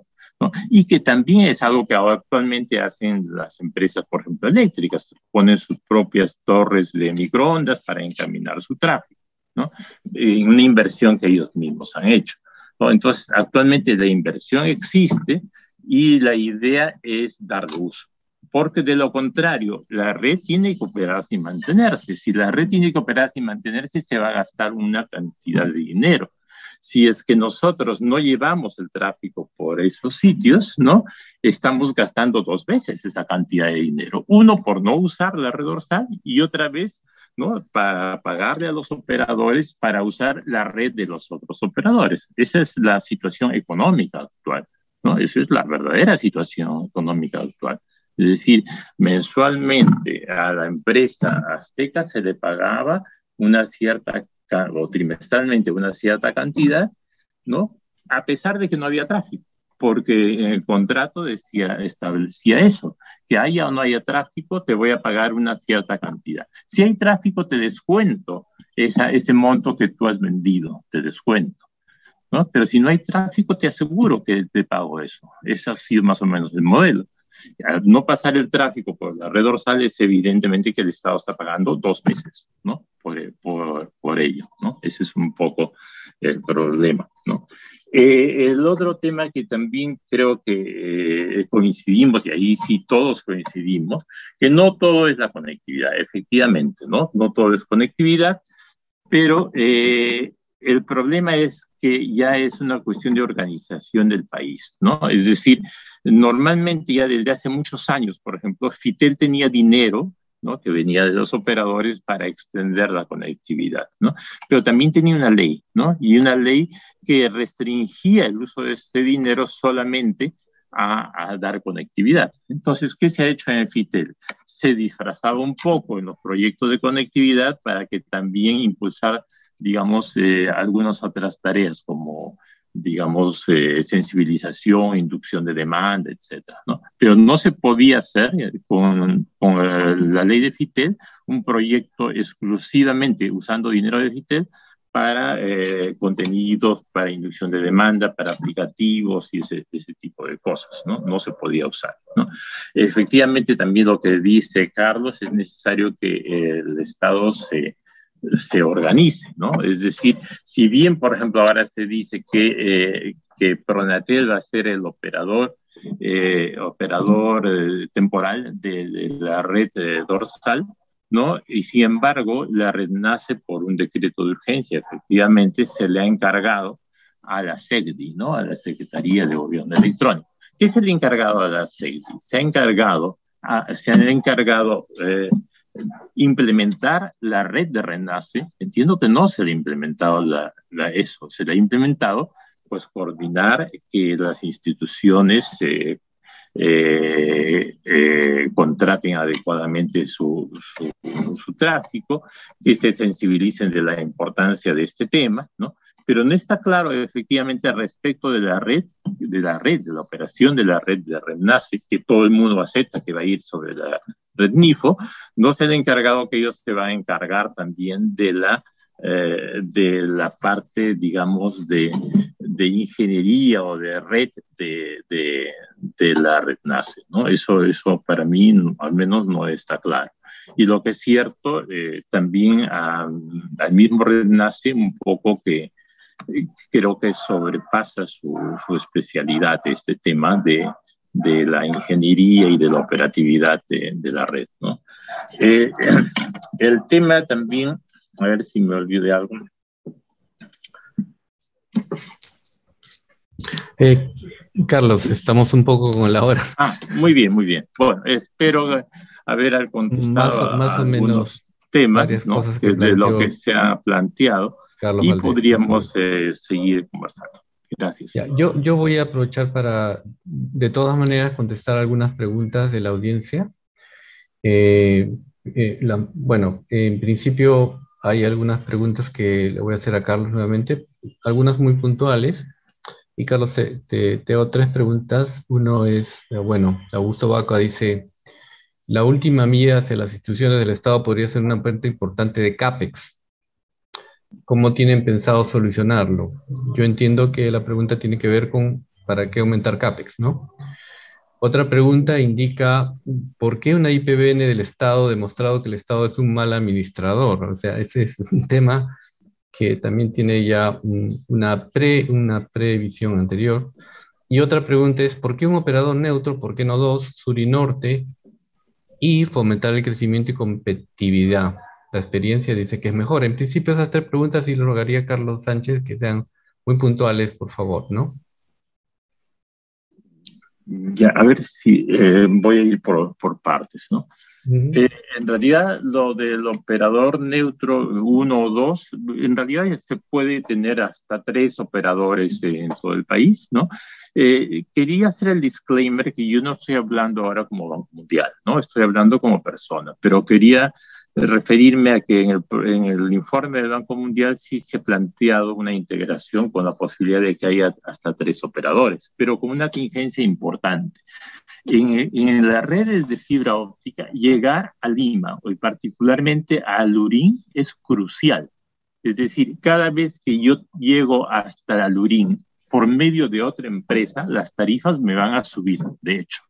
¿no? Y que también es algo que ahora actualmente hacen las empresas, por ejemplo, eléctricas, ponen sus propias torres de microondas para encaminar su tráfico, ¿no? En una inversión que ellos mismos han hecho, ¿no? Entonces, actualmente la inversión existe y la idea es darle uso. Porque de lo contrario, la red tiene que operarse y mantenerse. Si la red tiene que operarse y mantenerse, se va a gastar una cantidad de dinero. Si es que nosotros no llevamos el tráfico por esos sitios, ¿no? Estamos gastando 2 veces esa cantidad de dinero. Uno, por no usar la red dorsal y otra vez, ¿no? Para pagarle a los operadores para usar la red de los otros operadores. Esa es la situación económica actual, ¿no? Esa es la verdadera situación económica actual. Es decir, mensualmente a la empresa Azteca se le pagaba una cierta, o trimestralmente una cierta cantidad, ¿no? A pesar de que no había tráfico, porque en el contrato establecía eso, que haya o no haya tráfico, te voy a pagar una cierta cantidad. Si hay tráfico, te descuento ese monto que tú has vendido, te descuento, ¿no? Pero si no hay tráfico, te aseguro que te pago eso. Ese ha sido más o menos el modelo. Al no pasar el tráfico por la red dorsal, es evidentemente que el Estado está pagando 2 meses, ¿no? Por ello, ¿no? Ese es un poco el problema, ¿no? El otro tema que también creo que coincidimos, y ahí sí todos coincidimos, que no todo es la conectividad, efectivamente, ¿no? No todo es conectividad, pero el problema es que ya es una cuestión de organización del país, ¿no? Es decir, normalmente ya desde hace muchos años, por ejemplo, Fitel tenía dinero, ¿no? Que venía de los operadores para extender la conectividad, ¿no? Pero también tenía una ley, ¿no? Y una ley que restringía el uso de este dinero solamente a dar conectividad. Entonces, ¿qué se ha hecho en Fitel? Se disfrazaba un poco en los proyectos de conectividad para que también impulsar, digamos, algunas otras tareas como, digamos, sensibilización, inducción de demanda, etcétera, ¿no? Pero no se podía hacer con la ley de Fitel un proyecto exclusivamente usando dinero de Fitel para contenidos, para inducción de demanda, para aplicativos y ese tipo de cosas, ¿no? No se podía usar, ¿no? Efectivamente, también lo que dice Carlos, es necesario que el Estado se organice, ¿no? Es decir, si bien, por ejemplo, ahora se dice que Pronatel va a ser el operador temporal de la red dorsal, ¿no? Y sin embargo, la red nace por un decreto de urgencia. Efectivamente, se le ha encargado a la SECDI, ¿no? A la Secretaría de Gobierno Electrónico. ¿Qué se le ha encargado a la SECDI? Se han encargado implementar la red de Renace. Entiendo que no se le ha implementado eso, se le ha implementado pues coordinar que las instituciones contraten adecuadamente su tráfico, que se sensibilicen de la importancia de este tema, ¿no? Pero no está claro efectivamente respecto de la operación de la red de Renace, que todo el mundo acepta que va a ir sobre la red NIFO. No se ha encargado que ellos se van a encargar también de la parte, digamos, de ingeniería o de red de la red NACE, ¿no? Eso para mí al menos no está claro. Y lo que es cierto, también al mismo red NACE un poco que creo que sobrepasa su especialidad este tema de la ingeniería y de la operatividad de la red, ¿no? El tema también, a ver si me olvidé algo. Carlos, estamos un poco con la hora. Muy bien, muy bien. Bueno, espero haber contestado más o menos temas, ¿no? De lo que se ha planteado, Carlos y Valdés, podríamos seguir conversando. Gracias. Ya, yo voy a aprovechar para, de todas maneras, contestar algunas preguntas de la audiencia. Bueno, en principio hay algunas preguntas que le voy a hacer a Carlos nuevamente, algunas muy puntuales. Y Carlos, te hago tres preguntas. Uno es, bueno, Augusto Vaca dice, la última milla hacia las instituciones del Estado podría ser una parte importante de CAPEX. ¿Cómo tienen pensado solucionarlo? Yo entiendo que la pregunta tiene que ver con ¿para qué aumentar CAPEX, no? Otra pregunta indica, ¿por qué una IPBN del Estado ha demostrado que el Estado es un mal administrador? O sea, ese es un tema que también tiene ya una previsión anterior. Y otra pregunta es, ¿por qué un operador neutro? ¿Por qué no dos, sur y norte? Y fomentar el crecimiento y competitividad. La experiencia dice que es mejor. En principio esas tres preguntas y le rogaría a Carlos Sánchez que sean muy puntuales, por favor, ¿no? Ya, a ver si voy a ir por partes, ¿no? En realidad, lo del operador neutro 1 o 2, en realidad se puede tener hasta 3 operadores en todo el país, ¿no? Quería hacer el disclaimer que yo no estoy hablando ahora como Banco Mundial, ¿no? Estoy hablando como persona, pero quería referirme a que en el informe del Banco Mundial sí se ha planteado una integración con la posibilidad de que haya hasta 3 operadores, pero con una contingencia importante. En las redes de fibra óptica, llegar a Lima, y particularmente a Lurín, es crucial. Es decir, cada vez que yo llego hasta Lurín por medio de otra empresa, las tarifas me van a subir, de hecho,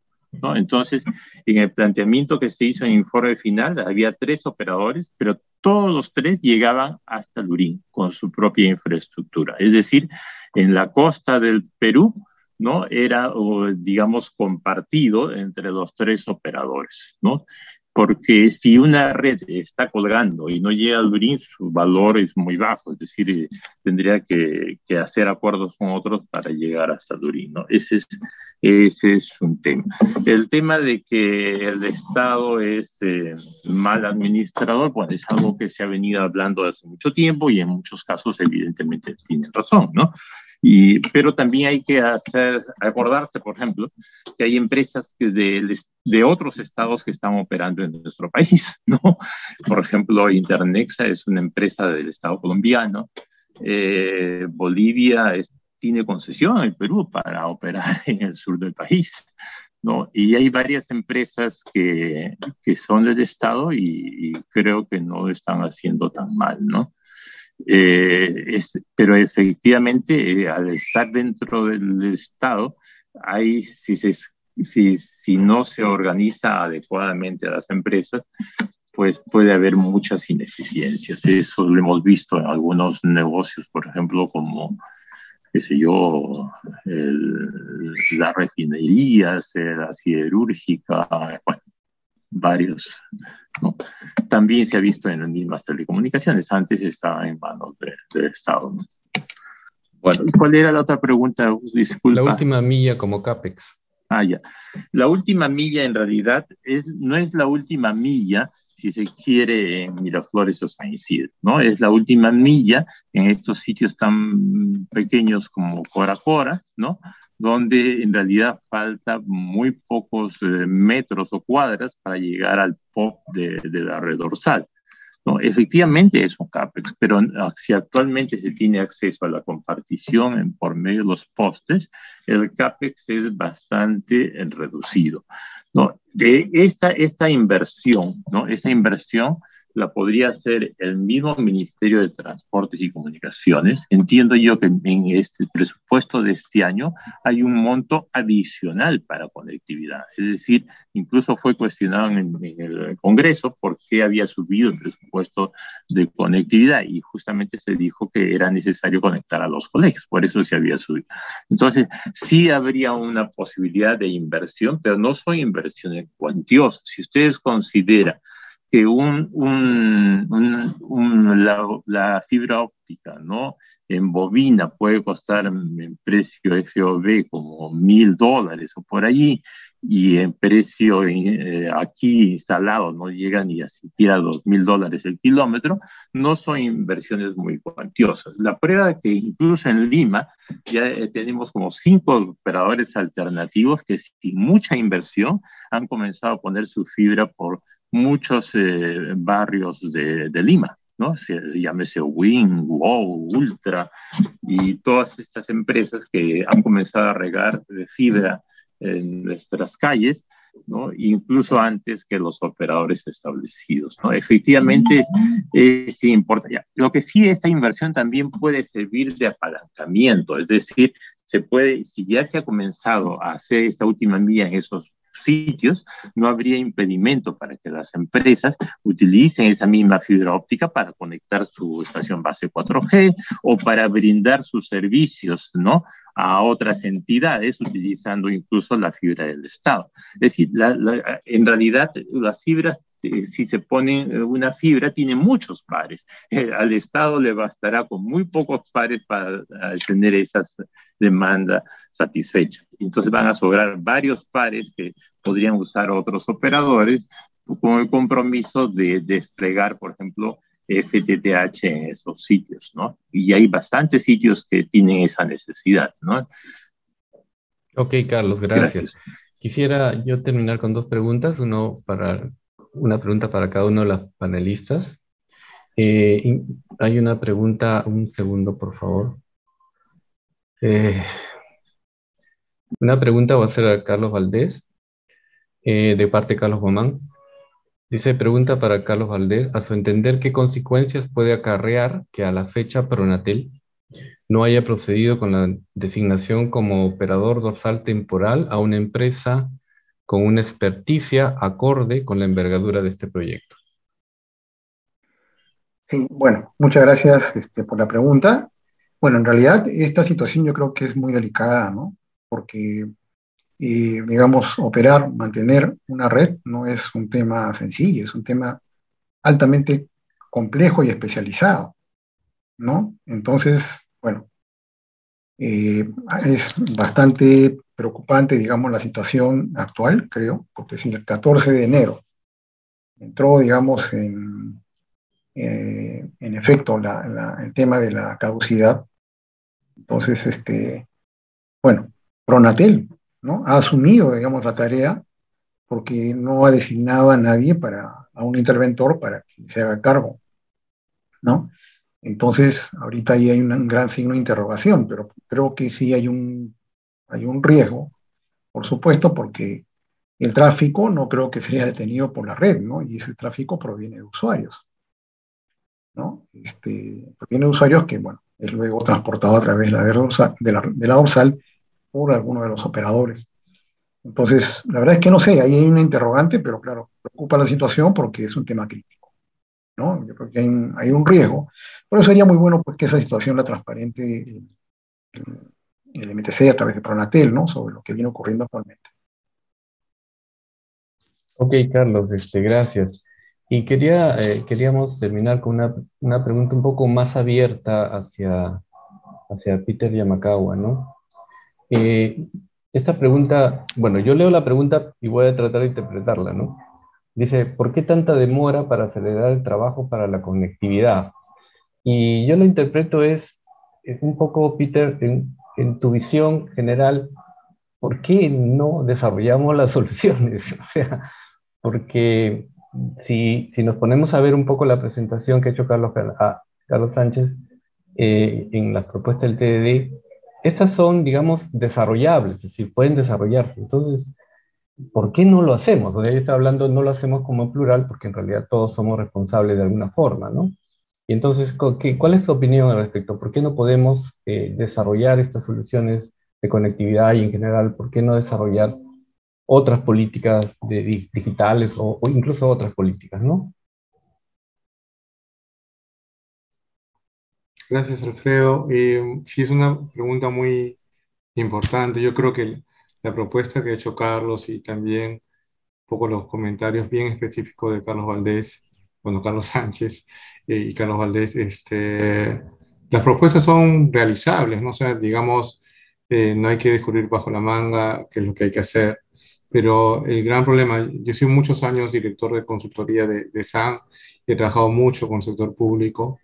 ¿no? Entonces, en el planteamiento que se hizo en el informe final, había 3 operadores, pero todos los 3 llegaban hasta Lurín con su propia infraestructura. Es decir, en la costa del Perú, ¿no? Era, digamos, compartido entre los 3 operadores, ¿no? Porque si una red está colgando y no llega a Lurín, su valor es muy bajo, es decir, tendría que hacer acuerdos con otros para llegar hasta Lurín, ¿no? Ese es un tema. El tema de que el Estado es mal administrador, bueno, es algo que se ha venido hablando hace mucho tiempo y en muchos casos evidentemente tienen razón, ¿no? Pero también hay que acordarse, por ejemplo, que hay empresas de otros estados que están operando en nuestro país, ¿no? Por ejemplo, Internexa es una empresa del estado colombiano. Bolivia tiene concesión en Perú para operar en el sur del país, ¿no? Y hay varias empresas que son del estado y creo que no lo están haciendo tan mal, ¿no? Pero efectivamente, al estar dentro del Estado, hay, si no se organiza adecuadamente a las empresas, pues puede haber muchas ineficiencias. Eso lo hemos visto en algunos negocios, por ejemplo, como, qué sé yo, las refinerías, la siderúrgica, bueno, varios, ¿no? También se ha visto en las mismas telecomunicaciones, antes estaba en manos del Estado, ¿no? Bueno, ¿y cuál era la otra pregunta? Disculpa. La última milla como CAPEX. Ah, ya. La última milla en realidad no es la última milla, si se quiere, en Miraflores o San Isidro, ¿no? Es la última milla en estos sitios tan pequeños como Cora Cora, ¿no? Donde en realidad falta muy pocos metros o cuadras para llegar al POP de la red dorsal. No, efectivamente es un CAPEX, pero si actualmente se tiene acceso a la compartición por medio de los postes, el CAPEX es bastante reducido, ¿no? De esta inversión, ¿no? Esta inversión la podría hacer el mismo Ministerio de Transportes y Comunicaciones. Entiendo yo que en este presupuesto de este año hay un monto adicional para conectividad. Es decir, incluso fue cuestionado en el Congreso por qué había subido el presupuesto de conectividad y justamente se dijo que era necesario conectar a los colegios, por eso se había subido. Entonces, sí habría una posibilidad de inversión, pero no son inversiones cuantiosas. Si ustedes consideran que la fibra óptica, ¿no? En bobina puede costar en precio FOB como $1,000 o por allí, y en precio aquí instalado no llega ni a siquiera $2,000 el kilómetro, no son inversiones muy cuantiosas. La prueba es que incluso en Lima ya tenemos como 5 operadores alternativos que sin mucha inversión han comenzado a poner su fibra por muchos barrios de Lima, ¿no? Llámese Wing, Wow, Ultra, y todas estas empresas que han comenzado a regar fibra en nuestras calles, ¿no? Incluso antes que los operadores establecidos, ¿no? Efectivamente es importante. Lo que sí, esta inversión también puede servir de apalancamiento, es decir, si ya se ha comenzado a hacer esta última milla en esos sitios, no habría impedimento para que las empresas utilicen esa misma fibra óptica para conectar su estación base 4G o para brindar sus servicios, ¿no?, a otras entidades utilizando incluso la fibra del Estado. Es decir, en realidad las fibras, si se pone una fibra, tiene muchos pares. Al Estado le bastará con muy pocos pares para tener esas demandas satisfechas. Entonces van a sobrar varios pares que podrían usar otros operadores con el compromiso de desplegar, por ejemplo, FTTH en esos sitios, ¿no? Y hay bastantes sitios que tienen esa necesidad, ¿no? Ok, Carlos, gracias. Quisiera yo terminar con 2 preguntas, una pregunta para cada uno de los panelistas. Hay una pregunta, un segundo, por favor. Una pregunta va a ser a Carlos Valdés, de parte de Carlos Bomán. Dice, pregunta para Carlos Valdés, a su entender, ¿qué consecuencias puede acarrear que a la fecha Pronatel no haya procedido con la designación como operador dorsal temporal a una empresa con una experticia acorde con la envergadura de este proyecto? Sí, bueno, muchas gracias por la pregunta. Bueno, en realidad esta situación yo creo que es muy delicada, ¿no? Porque, digamos, mantener una red no es un tema sencillo, es un tema altamente complejo y especializado, ¿no? Entonces, bueno, es bastante preocupante, digamos, la situación actual, creo, porque si el 14 de enero entró, digamos, en efecto el tema de la caducidad, entonces, bueno, Pronatel, ¿no?, ha asumido, digamos, la tarea porque no ha designado a nadie a un interventor para que se haga cargo, ¿no? Entonces, ahorita ahí hay un gran signo de interrogación, pero creo que sí hay un riesgo, por supuesto, porque el tráfico no creo que sea detenido por la red, ¿no? Y ese tráfico proviene de usuarios. ¿no? Viene de usuarios que, bueno, es luego transportado a través de la dorsal por alguno de los operadores. Entonces, la verdad es que no sé, ahí hay una interrogante, pero claro, preocupa la situación porque es un tema crítico, ¿no? Yo creo que hay un riesgo. Por eso sería muy bueno pues, que esa situación la transparente el MTC a través de Pronatel, ¿no? Sobre lo que viene ocurriendo actualmente. Ok, Carlos, gracias. Y queríamos terminar con una pregunta un poco más abierta hacia Peter Yamakawa, ¿no? Eh, Esta pregunta, bueno, yo leo la pregunta y voy a tratar de interpretarla, ¿no? Dice, ¿por qué tanta demora para acelerar el trabajo para la conectividad? Y yo lo interpreto es un poco, Peter, en tu visión general, ¿por qué no desarrollamos las soluciones? O sea, porque si nos ponemos a ver un poco la presentación que ha hecho Carlos Sánchez en las propuestas del TDD, estas son, digamos, desarrollables, es decir, pueden desarrollarse. Entonces, ¿por qué no lo hacemos? O sea, yo estoy hablando, no lo hacemos como plural, porque en realidad todos somos responsables de alguna forma, ¿no? Y entonces, ¿cuál es tu opinión al respecto? ¿Por qué no podemos desarrollar estas soluciones de conectividad y en general, por qué no desarrollar otras políticas digitales o incluso otras políticas, ¿no? Gracias, Alfredo. Sí, es una pregunta muy importante. Yo creo que la propuesta que ha hecho Carlos y también un poco los comentarios bien específicos de Carlos Valdés, bueno, Carlos Sánchez y Carlos Valdés, las propuestas son realizables, ¿no? O sea, digamos, no hay que descubrir bajo la manga qué es lo que hay que hacer. Pero el gran problema, yo soy muchos años director de consultoría de SAN, he trabajado mucho con el sector público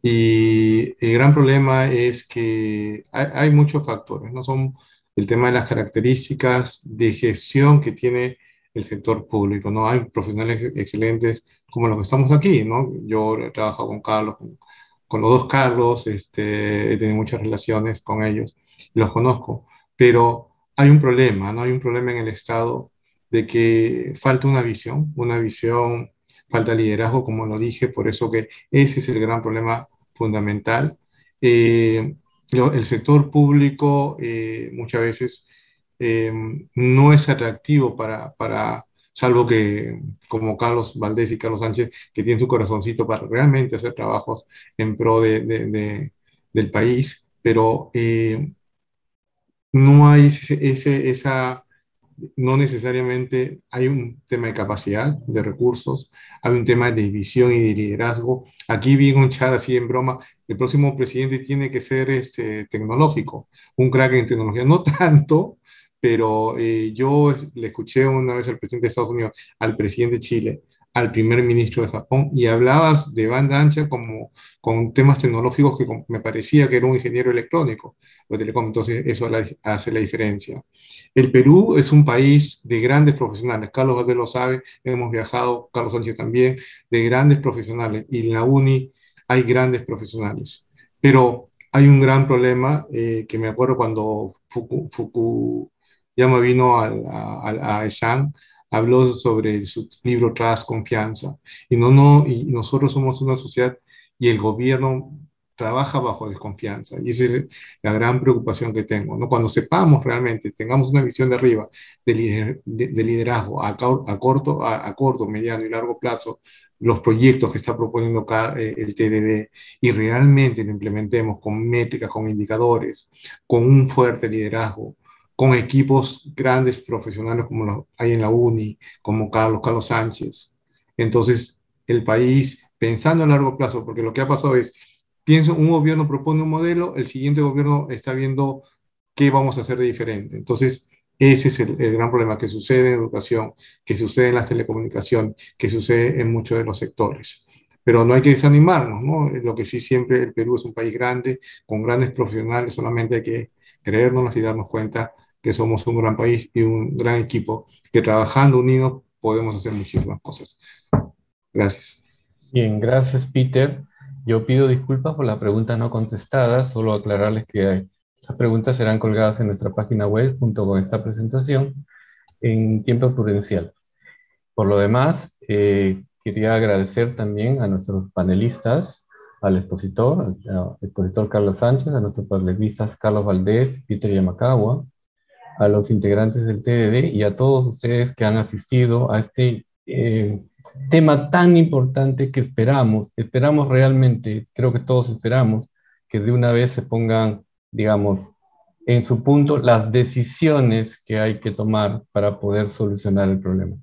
y el gran problema es que hay muchos factores, ¿no? Son el tema de las características de gestión que tiene el sector público, ¿no? Hay profesionales excelentes como los que estamos aquí, ¿no? Yo he trabajado con Carlos, con los dos Carlos, he tenido muchas relaciones con ellos, los conozco, pero hay un problema, ¿no? Hay un problema en el Estado de que falta una visión, falta liderazgo, como lo dije, por eso que ese es el gran problema fundamental. Eh, el sector público muchas veces eh, no es atractivo salvo que como Carlos Valdés y Carlos Sánchez, que tienen su corazoncito para realmente hacer trabajos en pro del país, pero no hay no necesariamente hay un tema de capacidad, de recursos, hay un tema de visión y de liderazgo. Aquí vi en un chat así en broma, el próximo presidente tiene que ser tecnológico, un crack en tecnología, no tanto, pero yo le escuché una vez al presidente de Estados Unidos, al presidente de Chile, al primer ministro de Japón, y hablabas de banda ancha como con temas tecnológicos que me parecía que era un ingeniero electrónico o telecom, entonces eso hace la diferencia. El Perú es un país de grandes profesionales, Carlos Valdés lo sabe, hemos viajado, Carlos Sánchez también, de grandes profesionales, y en la UNI hay grandes profesionales, pero hay un gran problema que me acuerdo cuando Fukuyama vino a ESAN, habló sobre su libro Tras Confianza, y nosotros somos una sociedad y el gobierno trabaja bajo desconfianza. Y esa es la gran preocupación que tengo, ¿no? Cuando sepamos realmente, tengamos una visión de arriba de liderazgo a corto, mediano y largo plazo, los proyectos que está proponiendo acá el TDD y realmente lo implementemos con métricas, con indicadores, con un fuerte liderazgo, con equipos grandes profesionales como los hay en la UNI, como Carlos Sánchez. Entonces, el país, pensando a largo plazo, porque lo que ha pasado es, pienso, un gobierno propone un modelo, el siguiente gobierno está viendo qué vamos a hacer de diferente. Entonces, ese es el gran problema que sucede en educación, que sucede en las telecomunicaciones, que sucede en muchos de los sectores. Pero no hay que desanimarnos, ¿no? Lo que sí siempre, el Perú es un país grande, con grandes profesionales, solamente hay que creérnoslas y darnos cuenta que somos un gran país y un gran equipo, que trabajando unidos podemos hacer muchísimas cosas. Gracias. Bien, gracias, Peter. Yo pido disculpas por las preguntas no contestadas, solo aclararles que esas preguntas serán colgadas en nuestra página web junto con esta presentación en tiempo prudencial. Por lo demás, quería agradecer también a nuestros panelistas al expositor Carlos Sánchez, a nuestros panelistas Carlos Valdés, Peter Yamakawa, a los integrantes del TDD y a todos ustedes que han asistido a este tema tan importante que esperamos realmente, creo que todos esperamos, que de una vez se pongan, digamos, en su punto las decisiones que hay que tomar para poder solucionar el problema.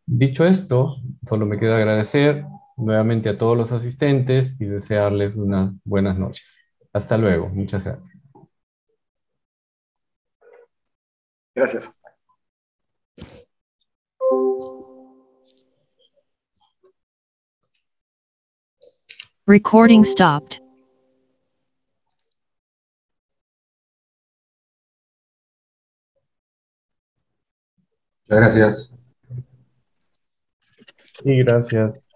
Dicho esto, solo me queda agradecer nuevamente a todos los asistentes y desearles unas buenas noches. Hasta luego. Muchas gracias. Gracias. Recording stopped. Muchas gracias. Y gracias.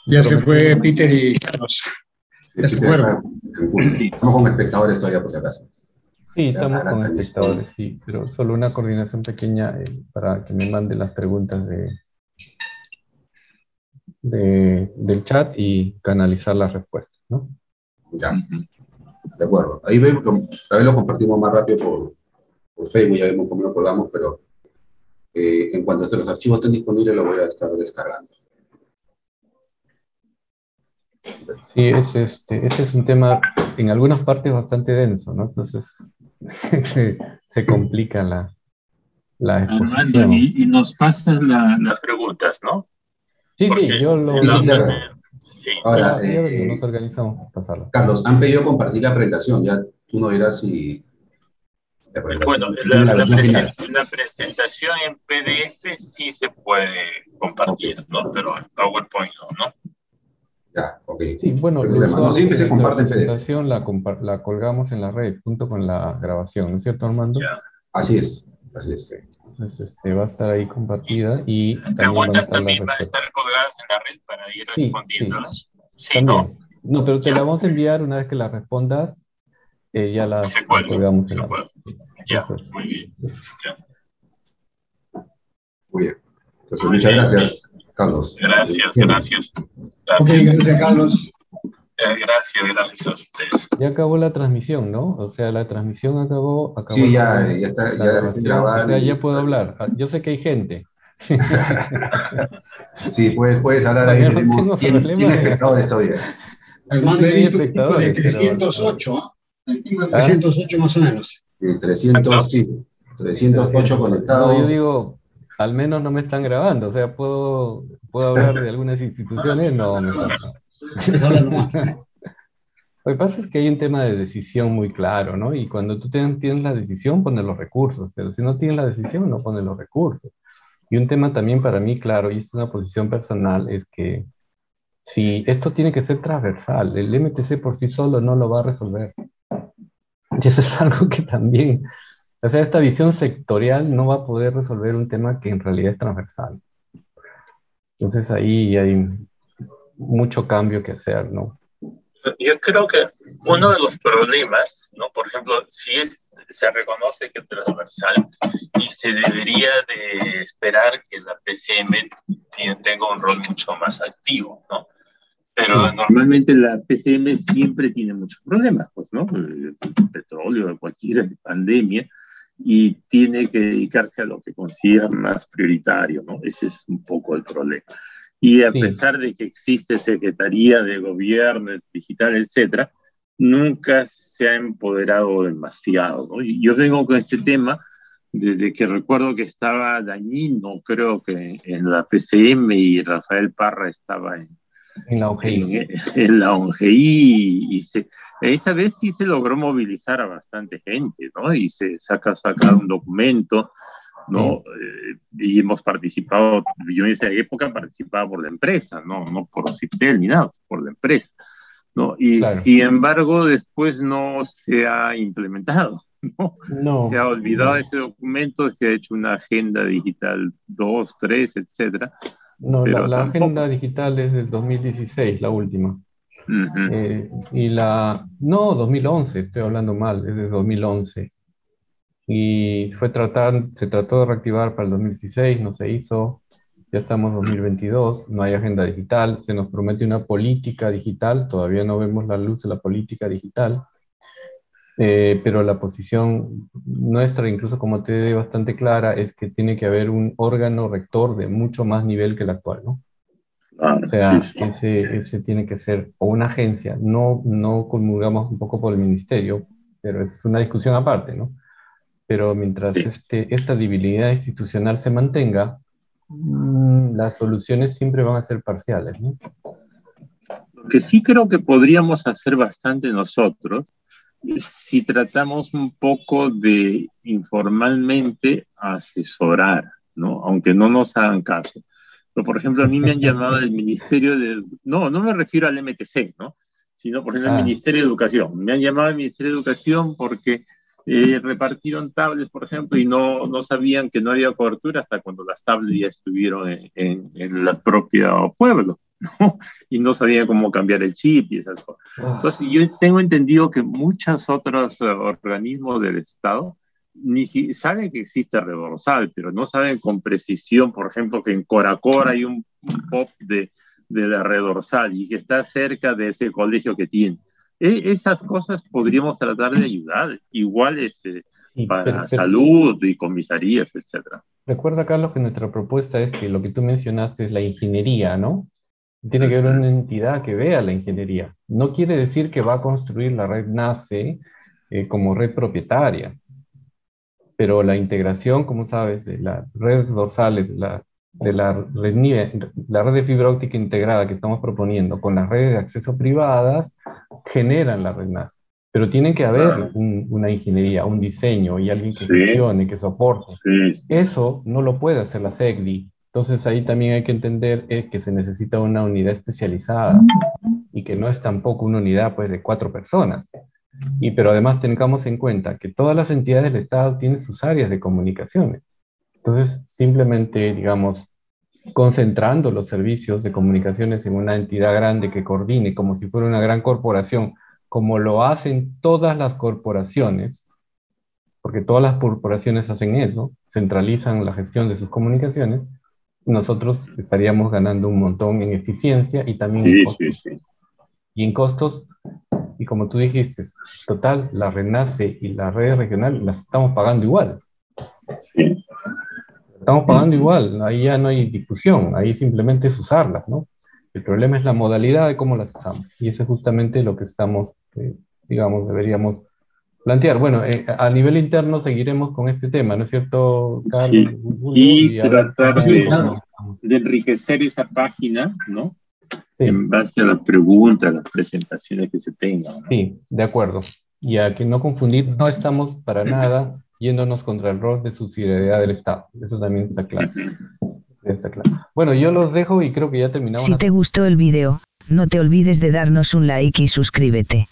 Ya se fue Peter y Carlos. Ya se fueron. Estamos con espectadores todavía, por si acaso. Sí, estamos con espectadores, sí, pero solo una coordinación pequeña para que me mande las preguntas del chat y canalizar las respuestas, ¿no? Ya, de acuerdo. Ahí vemos, tal vez lo compartimos más rápido por Facebook, ya vemos cómo lo colgamos, pero en cuanto a los archivos estén disponibles, lo voy a estar descargando. Sí, ese es un tema en algunas partes bastante denso, ¿no? Entonces se complica la exposición. Armando, y nos pasas las preguntas, ¿no? Sí, porque sí, yo lo... Sí. Ahora, nos organizamos para pasarlo. Carlos, han pedido compartir la presentación, ya tú nos dirás si... Bueno, la presentación en PDF sí se puede compartir, ¿no? Pero en PowerPoint no. Ya, ok. Sí, bueno, no, sí, que se comparte la presentación la colgamos en la red junto con la grabación, ¿no es cierto, Armando? Ya. Así es, así es. Entonces va a estar ahí compartida y las preguntas también van a estar colgadas en la red para ir respondiéndolas. Sí, también. No, pero te la vamos a enviar una vez que la respondas, ya la colgamos en la red. Ya, muy bien. Muy bien. Entonces, muchas gracias, Carlos. Gracias. Gracias, Carlos. Gracias a ustedes. Ya acabó la transmisión, ¿no? O sea, la transmisión acabó sí, ya está grabada. O sea, ya puedo hablar. Yo sé que hay gente. Sí, puedes hablar ahí. Tenemos 100 espectadores todavía. Armando, he visto un pico de 308, el pico de 308 más o menos. 308 conectados. No, yo digo, al menos no me están grabando, o sea, puedo hablar de algunas instituciones, no me pasa. Lo que pasa es que hay un tema de decisión muy claro, ¿no? Y cuando tú tienes la decisión, pones los recursos, pero si no tienes la decisión, no pones los recursos. Y un tema también para mí, claro, y es una posición personal, es que si esto tiene que ser transversal, el MTC por sí solo no lo va a resolver. Y eso es algo que también, o sea, esta visión sectorial no va a poder resolver un tema que en realidad es transversal. Entonces ahí hay mucho cambio que hacer, ¿no? Yo creo que uno de los problemas, ¿no? Por ejemplo, si se reconoce que es transversal y se debería de esperar que la PCM tenga un rol mucho más activo, ¿no? Pero normalmente la PCM siempre tiene muchos problemas, pues, ¿no? El petróleo, cualquier pandemia, y tiene que dedicarse a lo que considera más prioritario, ¿no? Ese es un poco el problema. Y a pesar de que existe Secretaría de Gobierno Digital, etcétera, nunca se ha empoderado demasiado, ¿no? Y yo vengo con este tema desde que recuerdo que estaba Dañino, creo que en la PCM, y Rafael Parra estaba en la ONGI. En la ONGI, y esa vez sí se logró movilizar a bastante gente, ¿no? Y se saca un documento, ¿no? Y hemos participado, yo en esa época participaba por la empresa, no por Ociptel ni nada, por la empresa, ¿no? Y sin embargo después no se ha implementado, ¿no? Se ha olvidado ese documento, se ha hecho una agenda digital 2, 3, etcétera. No, la agenda digital es del 2016, la última. Y no, 2011, estoy hablando mal, es de 2011. Y se trató de reactivar para el 2016, no se hizo. ya estamos en 2022, no hay agenda digital, se nos promete una política digital, todavía no vemos la luz de la política digital, pero la posición nuestra, incluso como te di bastante clara, es que tiene que haber un órgano rector de mucho más nivel que el actual, ¿no? Claro, O sea, sí, sí. ese tiene que ser, o una agencia, no comulgamos un poco por el ministerio, pero es una discusión aparte, ¿no? Pero mientras Sí. esta debilidad institucional se mantenga, las soluciones siempre van a ser parciales, ¿no? Lo que sí creo que podríamos hacer bastante nosotros, es si tratamos un poco de informalmente asesorar, ¿no? Aunque no nos hagan caso. Pero, por ejemplo, a mí me han llamado del Ministerio de... No me refiero al MTC, ¿no? Sino, por ejemplo, el Ah, Ministerio de Educación. Me han llamado al Ministerio de Educación porque repartieron tablets, por ejemplo, y no sabían que no había cobertura hasta cuando las tablets ya estuvieron en el propio pueblo, ¿no? Y no sabían cómo cambiar el chip y esas cosas. Entonces, yo tengo entendido que muchos otros organismos del Estado ni si, saben que existe red dorsal, pero no saben con precisión, por ejemplo, que en Coracora hay un POP de la red dorsal y que está cerca de ese colegio que tiene. Esas cosas podríamos tratar de ayudar, igual sí, para salud y comisarías, etcétera. recuerda, Carlos, que nuestra propuesta es que lo que tú mencionaste es la ingeniería, ¿no? Tiene que haber Uh-huh. una entidad que vea la ingeniería. No quiere decir que va a construir la red NACE como red propietaria, pero la integración, como sabes, de las redes dorsales, de la red de fibra óptica integrada que estamos proponiendo con las redes de acceso privadas, generan la red NAS. Pero tiene que haber Claro. una ingeniería, un diseño y alguien que Sí, gestione, que soporte. sí, sí. Eso no lo puede hacer la SECDI. Entonces ahí también hay que entender que se necesita una unidad especializada y que no es tampoco una unidad pues, de 4 personas. Pero además tengamos en cuenta que todas las entidades del Estado tienen sus áreas de comunicaciones. Entonces, simplemente, digamos, concentrando los servicios de comunicaciones en una entidad grande que coordine como si fuera una gran corporación, como lo hacen todas las corporaciones, porque todas las corporaciones hacen eso, centralizan la gestión de sus comunicaciones, nosotros estaríamos ganando un montón en eficiencia y también en Sí, sí, costos. sí. Y en costos, y como tú dijiste, total, la RENACE y la red regional las estamos pagando igual. Sí. Estamos pagando Uh-huh. igual, ahí ya no hay discusión, ahí simplemente es usarlas, ¿no? El problema es la modalidad de cómo las usamos. Y eso es justamente lo que estamos, digamos, deberíamos plantear. Bueno, a nivel interno seguiremos con este tema, ¿no es cierto, Carlos, Sí. Julio? Y Y a ver tratar cómo, Sí, cómo claro. avanzamos. de enriquecer esa página, ¿no? Sí, En base a las preguntas, las presentaciones que se tengan, ¿no? sí, de acuerdo. Y a que no confundir, no estamos para nada yéndonos contra el rol de subsidiariedad del Estado. Eso también está claro. Uh-huh. Está claro. Bueno, yo los dejo y creo que ya terminamos Si la... te gustó el vídeo, no te olvides de darnos un like y suscríbete.